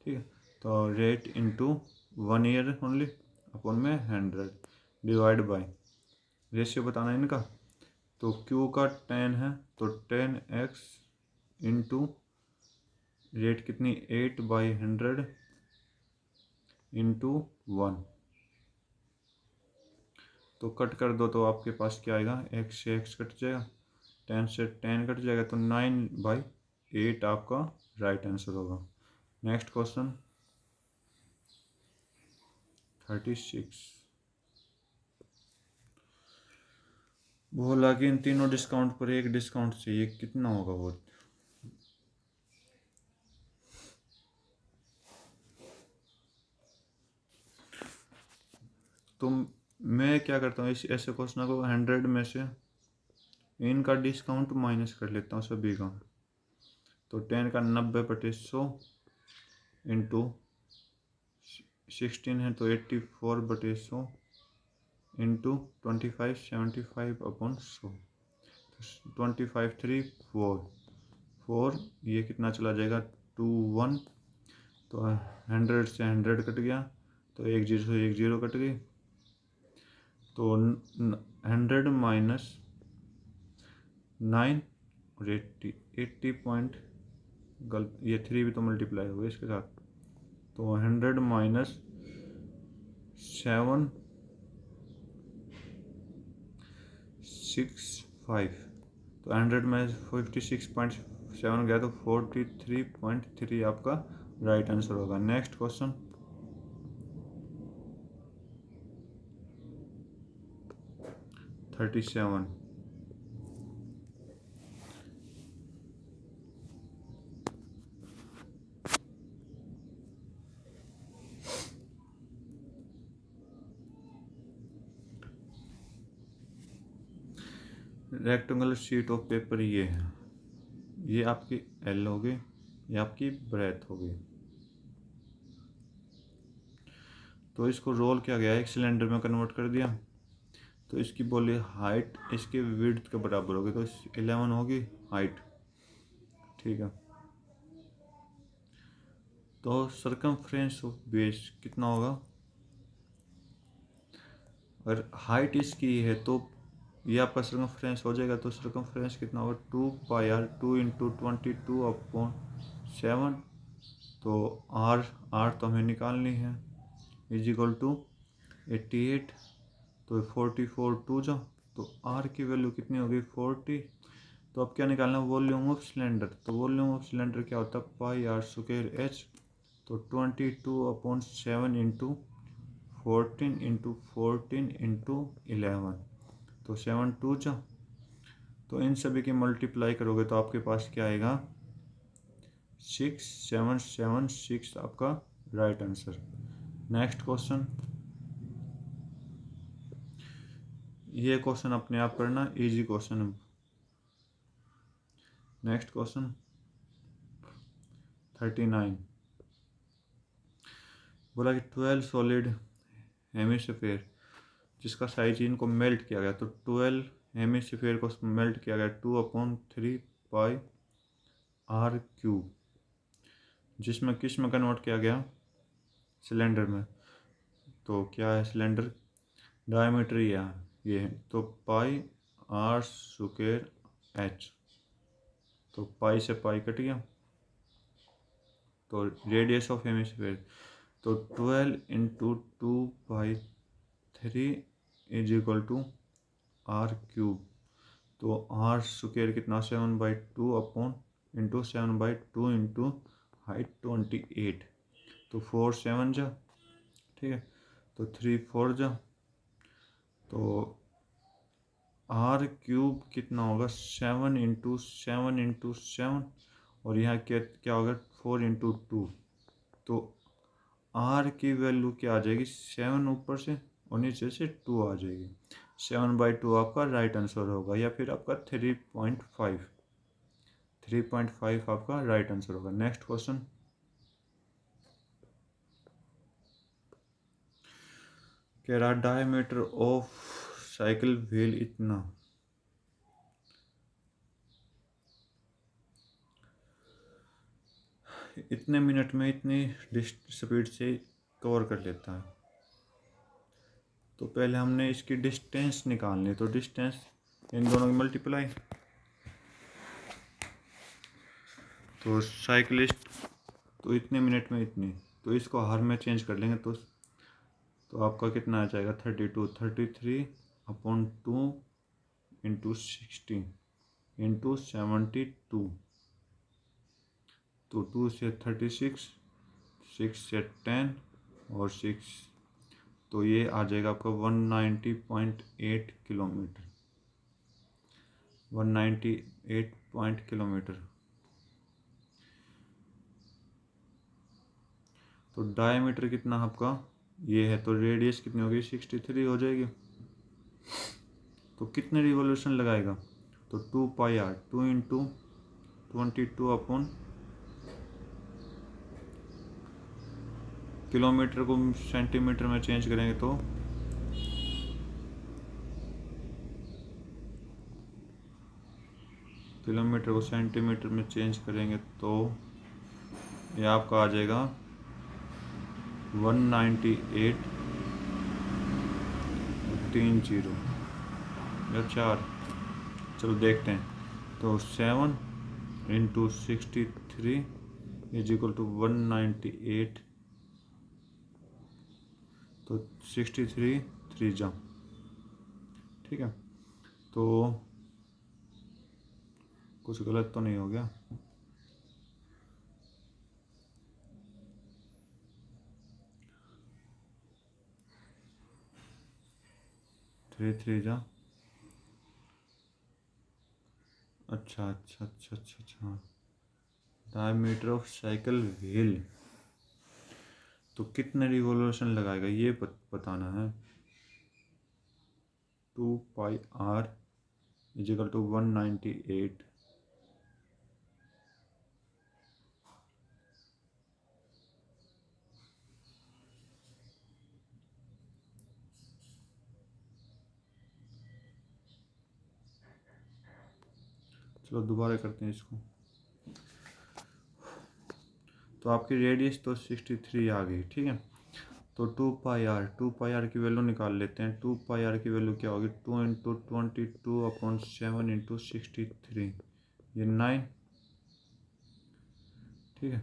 ठीक है। तो rate into 1 year only upon में 100 डिवाइड बाय रेशियो बताना है इनका। तो Q का 10 है तो 10x इंटू रेट कितनी 8/100 इंटू 1। तो कट कर दो तो आपके पास क्या आएगा? x से x कट जाएगा, 10 से 10 कट जाएगा, तो 9/8 आपका राइट आंसर होगा। Next question 36। बोला कि इन तीनों डिस्काउंट पर एक डिस्काउंट चाहिए, कितना होगा वो? तो मैं क्या करता हूँ, इस ऐसे क्वेश्चन को 100 में से इनका डिस्काउंट माइनस कर लेता हूँ सभी का। तो 10 का 90/100 इंटू 16 है तो 84/100 इंटू 25 75/100। 25 3 4 ये कितना चला जाएगा? 2 1। तो 100 से 100 कट गया, तो 1 0 से 1 0 कट गई। तो 100 माइनस 9 और 80 पॉइंट गलत, ये 3 भी तो मल्टीप्लाई हो गया इसके साथ। तो 100 माइनस 7 6 5। तो 100 में 56.7 गया तो 43.3 आपका राइट आंसर होगा। Next question 37। Rectangular sheet of paper ये है, ये आपकी एल होगी, ये आपकी ब्रेथ होगी। तो इसको रोल किया गया है, एक सिलेंडर में कन्वर्ट कर दिया। तो इसकी बोली हाइट इसके विड्थ के बराबर होगी, तो 11 होगी हाइट, ठीक है। तो सर्कमफ्रेंस ऑफ बेस कितना होगा? अगर हाइट इसकी है तो ये आपका सर्कमफ्रेंस हो जाएगा। तो सर्कमफ्रेंस कितना होगा? 2πr 2 into 22/7। तो आर तो हमें निकालनी है, इज इक्वल टू 88। तो 44 2 जा, तो आर की वैल्यू कितनी होगी? 40। तो अब क्या निकालना है? Volume of cylinder. तो वॉल्यूम ऑफ सिलेंडर क्या होता है? πr²h। तो 22/7 इंटू 14 इंटू 14 इंटू 11। तो 7 2 जा, तो इन सभी की मल्टीप्लाई करोगे तो आपके पास क्या आएगा? 6776 आपका राइट आंसर। नेक्स्ट क्वेश्चन, ये क्वेश्चन अपने आप करना, इजी क्वेश्चन है। Next question 39। बोला कि 12 सॉलिड हेमिस्फीयर जिसका साइज इनको मेल्ट किया गया, तो 12 हेमिस्फीयर को मेल्ट किया गया 2/3πr³, जिसमें किस में कन्वर्ट किया गया? सिलेंडर में। तो क्या है सिलेंडर? डायमीटर ये है, तो πr²h। तो पाई से पाई कट गया, तो रेडियस ऑफ हेमिस्फीयर, तो 12 into 2/3 is equal to r³। तो तो आर स्क्वायर कितना 7/2 अपॉन इंटू 7/2 इंटू हाइट 28, तो 4 7 जा, ठीक है, तो 3 4 जा, तो आर क्यूब कितना होगा 7 और यहाँ क्या होगा 4 × 2, तो आर की वैल्यू क्या आ जाएगी 7 ऊपर से और नीचे से 2 आ जाएगी। 7/2 आपका राइट आंसर होगा, या फिर आपका 3.5 आपका राइट आंसर होगा। नेक्स्ट क्वेश्चन, कह रहा डायमीटर ऑफ साइकिल व्हील इतने मिनट में इतनी स्पीड से कवर कर लेता है। तो पहले हमने इसकी डिस्टेंस निकालनी, तो डिस्टेंस इन दोनों की मल्टीप्लाई, तो साइकिलिस्ट तो इतने मिनट में इतनी, तो इसको हर में चेंज कर लेंगे, तो आपका कितना आ जाएगा 33/2 इंटू 60 इंटू 72, तो 2 से 36, 6 से 10 और 6, तो ये आ जाएगा आपका 190.8 किलोमीटर, 198 किलोमीटर। तो डायमीटर कितना आपका ये है, तो रेडियस कितनी होगी 63 हो जाएगी। तो कितने रिवॉल्यूशन लगाएगा, तो 2πr 2 इंटू 22 अपॉन किलोमीटर को सेंटीमीटर में चेंज करेंगे तो किलोमीटर को सेंटीमीटर में चेंज करेंगे तो ये आपका आ जाएगा 198.30 या 4, चलो देखते हैं। तो 7 इंटू 63 इज इक्वल टू 198, तो 63 3 जा, ठीक है, तो कुछ गलत तो नहीं हो गया, 3 3 जा, अच्छा अच्छा अच्छा अच्छा अच्छा, डायमीटर ऑफ साइकिल व्हील, तो कितने रिवॉल्यूशन लगाएगा ये बताना है। 2πr इज इक्वल टू 198, चलो दोबारा करते हैं इसको। तो आपकी रेडियस तो 63 आ गई, ठीक है, तो 2πr की वैल्यू निकाल लेते हैं। 2πr की वैल्यू क्या होगी 2 इंटू 22 अपॉन 7 इंटू 63, ये 9, ठीक है,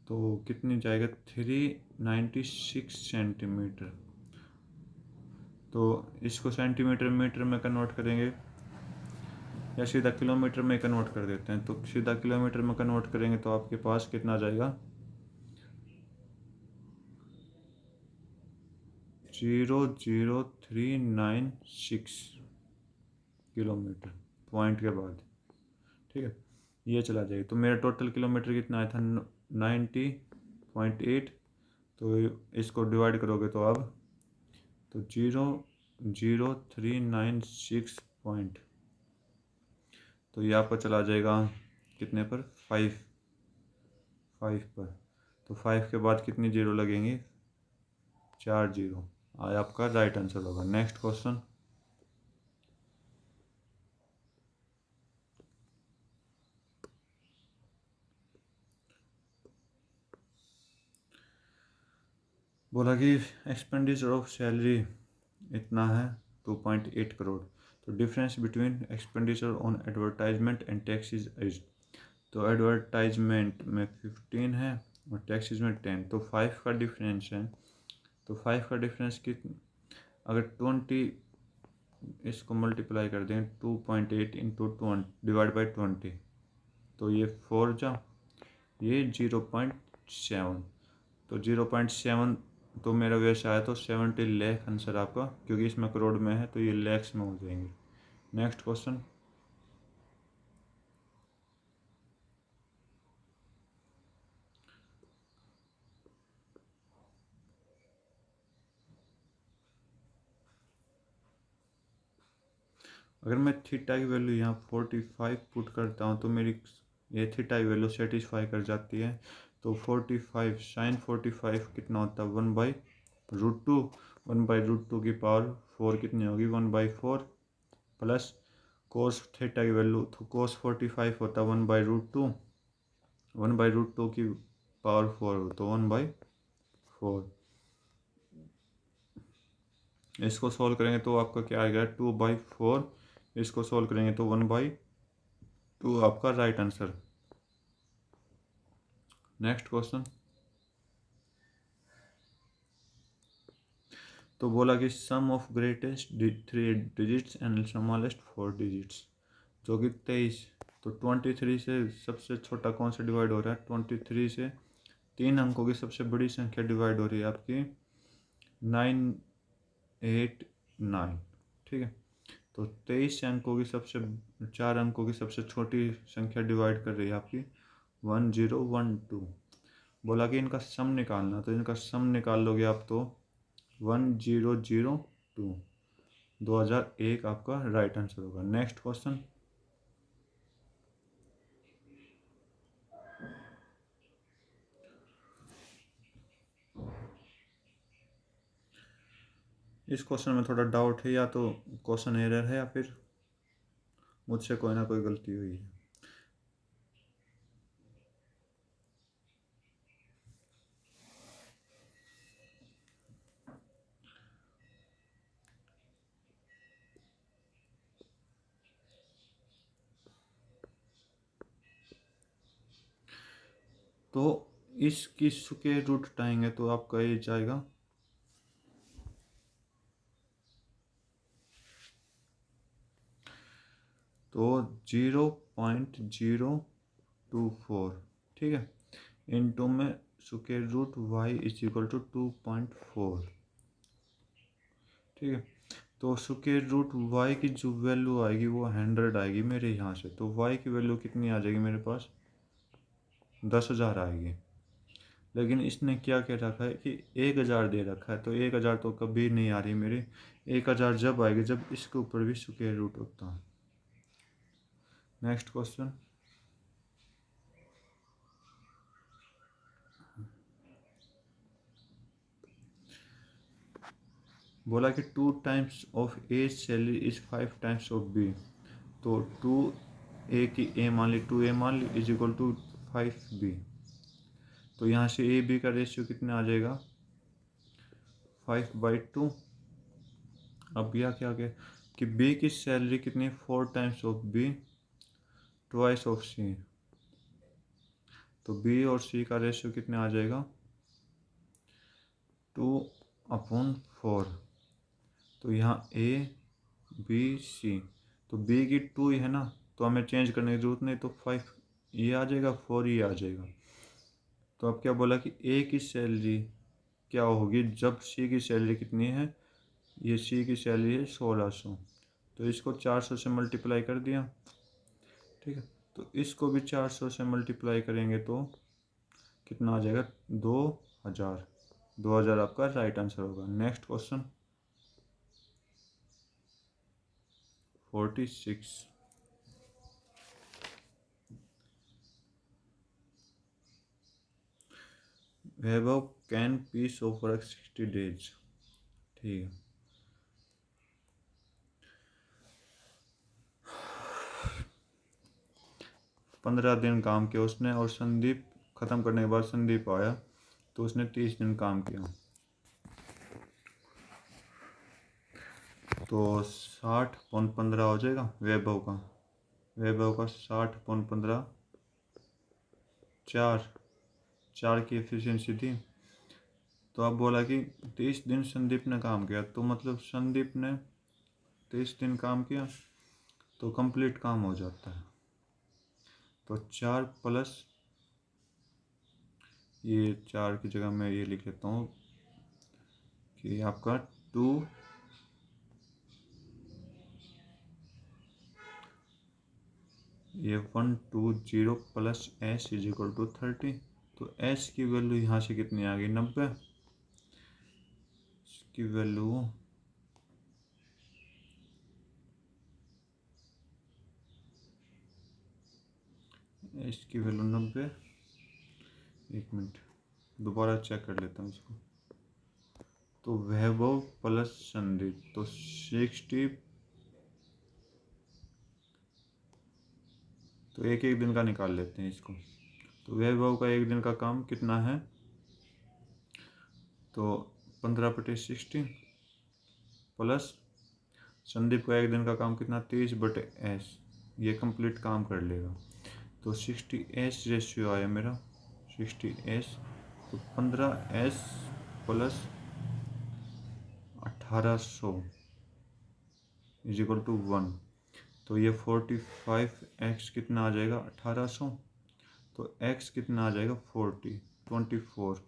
तो कितनी जाएगा 396 सेंटीमीटर। तो इसको सेंटीमीटर मीटर में कन्वर्ट करेंगे या सीधा किलोमीटर में कन्वर्ट कर देते हैं, तो सीधा किलोमीटर में कन्वर्ट करेंगे तो आपके पास कितना जाएगा 00396 किलोमीटर पॉइंट के बाद, ठीक है, ये चला जाएगा। तो मेरा टोटल किलोमीटर कितना आया था 90.8, तो इसको डिवाइड करोगे तो अब तो 00396 पॉइंट, तो ये आपका चला जाएगा कितने पर 5 पर, तो 5 के बाद कितनी जीरो लगेंगी 4 जीरो, आया आपका राइट आंसर होगा। नेक्स्ट क्वेश्चन, बोला कि एक्सपेंडिचर ऑफ सैलरी इतना है 2.8 करोड़, तो difference between expenditure on advertisement and taxes is, तो एडवर्टाइजमेंट में 15 है और टैक्सेस में 10, तो 5 का डिफरेंस है, तो 5 का डिफरेंस कितना, अगर 20 इसको मल्टीप्लाई कर देंगे 2.8 इंटू डिवाइड बाई 20, तो ये 4 जा, ये 0.7, तो 0.7 तो मेरा वैसे आया तो 70 लाख आंसर आपका, क्योंकि इसमें करोड़ में है तो ये लैक्स में हो जाएंगे। नेक्स्ट क्वेश्चन, अगर मैं थीटा की वैल्यू यहाँ 45 पुट करता हूँ तो मेरी ये थीटा की वैल्यू सेटिस्फाई कर जाती है। तो 45 साइन 45 कितना होता है 1/√2, 1/√2 की पावर 4 कितनी होगी 1/4, प्लस कोस थीटा की वैल्यू, तो कोस 45 होता है 1/√2, 1/√2 की पावर 4 हो तो 1/4। इसको सॉल्व करेंगे तो आपका क्या आएगा 2/4, इसको सॉल्व करेंगे तो 1/2 आपका राइट आंसर। नेक्स्ट क्वेश्चन, तो बोला कि sum of greatest 3 digits and smallest 4 digits, जो कि 23, तो 23 से सबसे छोटा कौन सा डिवाइड हो रहा है, 23 से 3 अंकों की सबसे बड़ी संख्या डिवाइड हो रही है आपकी 989, ठीक है। तो 23 अंकों की सबसे 4 अंकों की सबसे छोटी संख्या डिवाइड कर रही है आपकी 1012। बोला कि इनका सम निकालना, तो इनका सम निकाल लोगे आप तो 1002, 2001 आपका राइट आंसर होगा। नेक्स्ट क्वेश्चन, इस क्वेश्चन में थोड़ा डाउट है, या तो क्वेश्चन एरर है या फिर मुझसे कोई ना कोई गलती हुई है। तो इसकी स्क्वायर रूट हटाएंगे तो आपका ये जाएगा, तो 0.024, ठीक है, इनटू में square root Y is equal to 2.4, ठीक है। तो स्क्वायर रूट वाई की जो वैल्यू आएगी वो 100 आएगी मेरे यहाँ से, तो वाई की वैल्यू कितनी आ जाएगी मेरे पास 10,000 आएगी। लेकिन इसने क्या कह रखा है कि 1,000 दे रखा है, तो 1,000 तो कभी नहीं आ रही मेरी, 1,000 जब आएगी जब इसके ऊपर भी स्क्वायर रूट होता है। नेक्स्ट क्वेश्चन, बोला कि 2 times of A salary is 5 times of B, तो 2 ए की ए मान ली 2 ए मान ली इज इक्वल टू 5 बी, तो यहाँ से ए बी का रेशियो कितना आ जाएगा 5/2। अब यह क्या क्या कि बी की सैलरी कितनी 4 times of B twice of C, तो बी और सी का रेशियो कितना आ जाएगा 2/4, तो यहाँ ए बी सी, तो बी की 2 ही है ना, तो हमें चेंज करने की जरूरत नहीं, तो 5 ये आ जाएगा 4 ये आ जाएगा। तो अब क्या बोला कि ए की सैलरी क्या होगी जब सी की सैलरी कितनी है, ये सी की सैलरी है 1600, तो इसको 400 से मल्टीप्लाई कर दिया, ठीक है। तो इसको भी 400 से मल्टीप्लाई करेंगे तो कितना आ जाएगा 2,000, 2,000 आपका राइट आंसर होगा। Next question 46, Vaibhav can piece of work 60 days, ठीक है। पंद्रह दिन काम किया उसने, और संदीप ख़त्म करने के बाद संदीप आया तो उसने 30 दिन काम किया, तो 60/15 हो जाएगा वैभव का, 60/15, 4 की एफिशिएंसी थी। तो अब बोला कि 30 दिन संदीप ने काम किया, तो मतलब संदीप ने 23 दिन काम किया तो कंप्लीट काम हो जाता है। तो 4 प्लस ये 4 की जगह मैं ये लिख लेता हूँ कि आपका 2 ये 120 plus S is equal to 30। तो एस की वैल्यू यहाँ से कितनी आ गई 90। इसकी वैल्यू इसकी वैल्यू 90। एक मिनट दोबारा चेक कर लेता हूँ इसको। तो वैभव प्लस संदीप तो 60। तो एक एक दिन का निकाल लेते हैं इसको। तो वैभव का एक दिन का काम कितना है तो 15/60 प्लस संदीप का एक दिन का काम कितना 30/s। ये कंप्लीट काम कर लेगा। तो 60s रेशियो आया मेरा 60s। तो 15s plus 1800 is equal to 1। तो ये 45x कितना आ जाएगा 1800। तो x कितना आ जाएगा 24।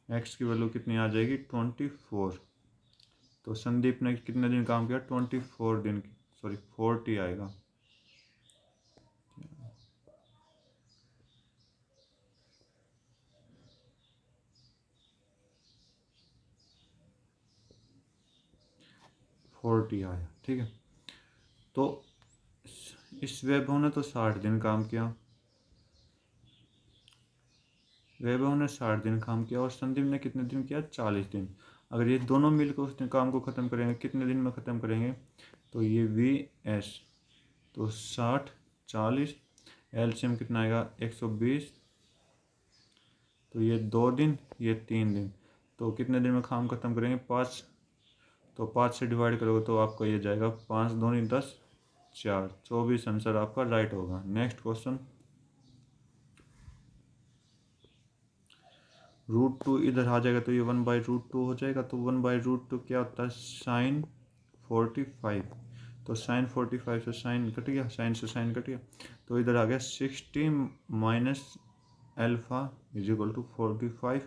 x की वैल्यू कितनी आ जाएगी 24। तो संदीप ने कितने दिन काम किया 24 दिन, सॉरी 40 आएगा। आया, ठीक है। तो इस वैभव ने तो 60 दिन काम किया, वैभव ने 60 दिन काम किया और संदीप ने कितने दिन किया 40 दिन। अगर ये दोनों मिलकर उस काम को ख़त्म करेंगे कितने दिन में ख़त्म करेंगे तो ये VS तो 60 40 एलसीएम कितना आएगा 120। तो ये 2 दिन ये 3 दिन। तो कितने दिन में काम ख़त्म करेंगे 5। तो 5 से डिवाइड करोगे तो आपका ये जाएगा 5 दूनी 10 4 24 आंसर आपका राइट होगा। नेक्स्ट क्वेश्चन √2 इधर आ जाएगा तो ये 1/√2 हो जाएगा। तो 1/√2 क्या होता है sin 45। तो sin 45 से साइन कट गया, साइन से साइन कट गया। तो इधर आ गया 60 minus alpha is equal to 45।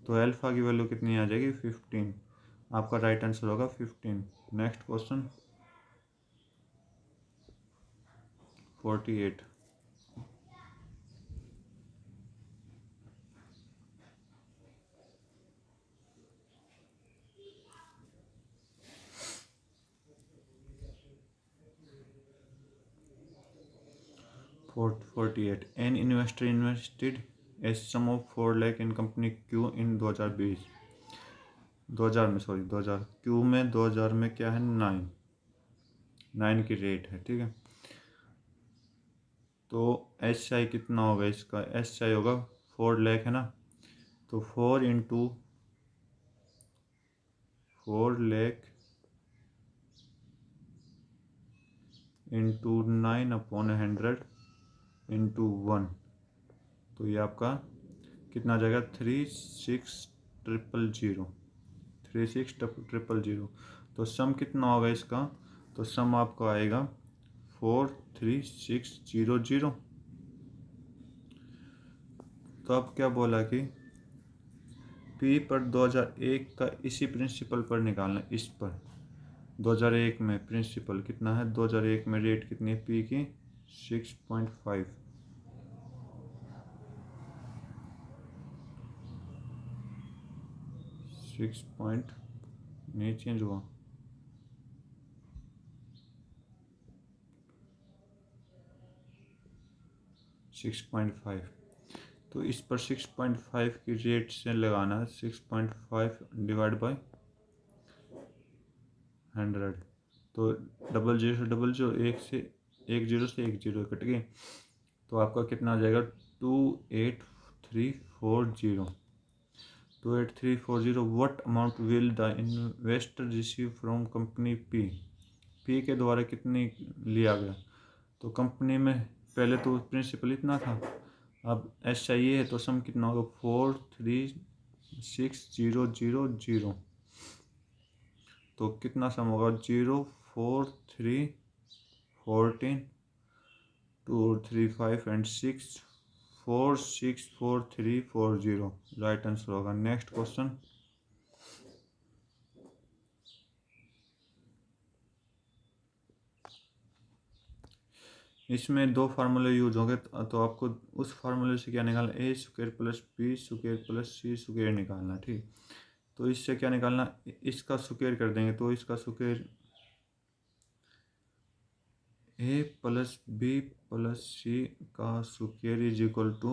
तो एल्फ़ा की वैल्यू कितनी आ जाएगी 15। आपका राइट आंसर होगा 15। Next question 48। 48 an investor invested a sum of 4 lakh in company Q in 2020 2000 में, सॉरी 2000 क्यू में 2000 में क्या है 9 की रेट है, ठीक है। तो SI कितना होगा इसका SI होगा 4 लाख है ना। तो 4 इंटू 4 लाख इंटू 9/100 इंटू 1। तो ये आपका कितना आ जाएगा 36,000। तो सम कितना होगा इसका तो सम आपको आएगा 43600। तो अब क्या बोला कि P पर 2001 का इसी प्रिंसिपल पर निकालना। इस पर 2001 में प्रिंसिपल कितना है 2001 में रेट कितनी है P की 6.5। 6 पॉइंट नहीं चेंज हुआ 6.5। तो इस पर 6.5 की रेट से लगाना है 6.5 डिवाइड बाय 100। तो 00 से 00 एक जीरो से एक जीरो कट गए। तो आपका कितना आ जाएगा 28340। 28340 what amount will the investor receive from company P के द्वारा कितनी लिया गया। तो कंपनी में पहले तो प्रिंसिपल इतना था, अब SI है तो सम कितना होगा 436,000। तो कितना सम होगा 0 4 3 14 2 3 5 एंड 6 4 6 4 3 4 0 राइट आंसर होगा। नेक्स्ट क्वेश्चन, इसमें दो फार्मूले यूज होंगे तो आपको उस फार्मूले से क्या निकालना, A square plus B square plus C square निकालना। ठीक, तो इससे क्या निकालना, इसका स्क्वायर कर देंगे तो इसका square A plus B plus C का square is equal to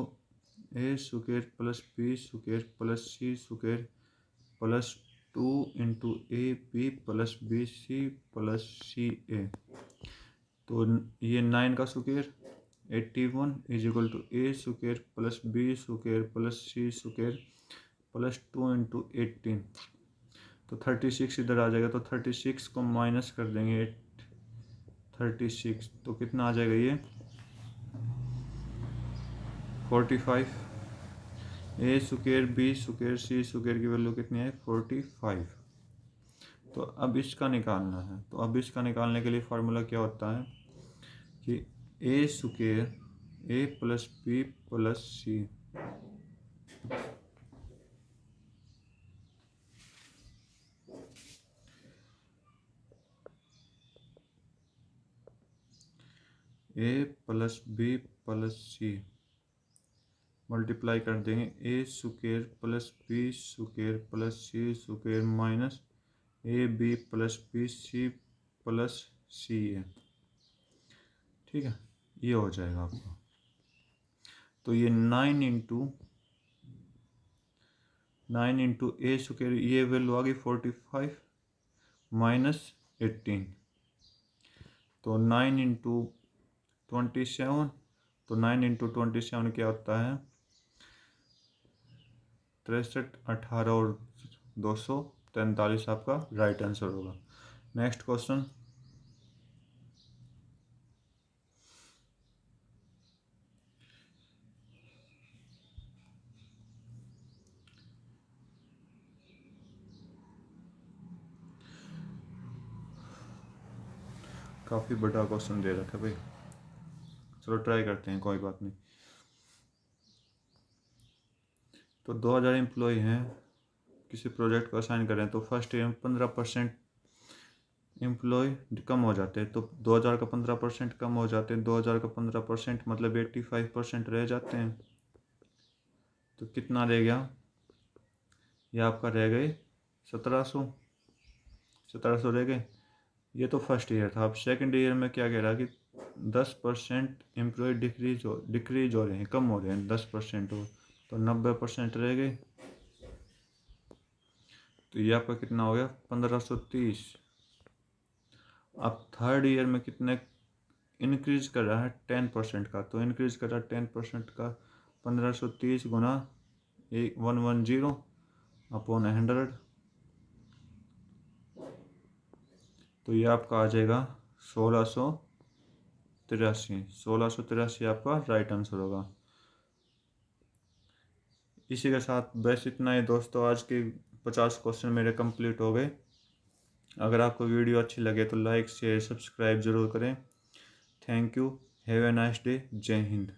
A square plus B square plus C square plus 2 into A B plus B C plus C A. तो ये 9 का square 81 is equal to A square plus B square plus C square plus 2 into 18। तो 36 इधर आ जाएगा, तो 36 को minus कर देंगे 36, तो कितना आ जाएगा ये 45। ए स्क्वायर बी स्क्वायर सी स्क्वायर की वैल्यू कितनी है 45। तो अब इसका निकालना है, तो अब इसका निकालने के लिए फार्मूला क्या होता है कि A square A plus B plus C A plus B plus C multiply कर देंगे A square plus B square plus C square minus A B plus B C plus C A. ठीक है, ये हो जाएगा आपको। तो ये 9 इंटू ए स्क्वायर, ये वैल्यू आ गई 45 माइनस 18, तो 9 इंटू 27, तो 9 इंटू 27 क्या होता है 63, 18 और 243 आपका राइट आंसर होगा। नेक्स्ट क्वेश्चन, काफ़ी बड़ा क्वेश्चन दे रखा है भाई, चलो ट्राई करते हैं, कोई बात नहीं। तो 2000 एम्प्लॉय हैं, किसी प्रोजेक्ट को असाइन करें, तो फर्स्ट ईयर में 15% एम्प्लॉय कम हो जाते हैं, तो 2000 का 15% कम हो जाते हैं, 2000 का 15% मतलब 85% रह जाते हैं। तो कितना रह गया, ये आपका रह गए 1700 रह गए। ये तो फर्स्ट ईयर था। अब सेकंड ईयर में क्या कह रहा है कि 10% एम्प्लॉय डिक्रीज हो रहे हैं, कम हो रहे हैं 10% हो, तो 90% रह गए। तो ये आपका कितना हो गया 1530। अब थर्ड ईयर में कितने इंक्रीज कर रहा है 10% का, तो इंक्रीज कर रहा है 10% का 1530 गुना 110 अपॉन 100, तो ये आपका आ जाएगा 1683 आपका राइट आंसर होगा। इसी के साथ बस इतना ही दोस्तों, आज के 50 क्वेश्चन मेरे कंप्लीट हो गए। अगर आपको वीडियो अच्छी लगे तो लाइक शेयर सब्सक्राइब ज़रूर करें। Thank you, have a nice day, जय हिंद।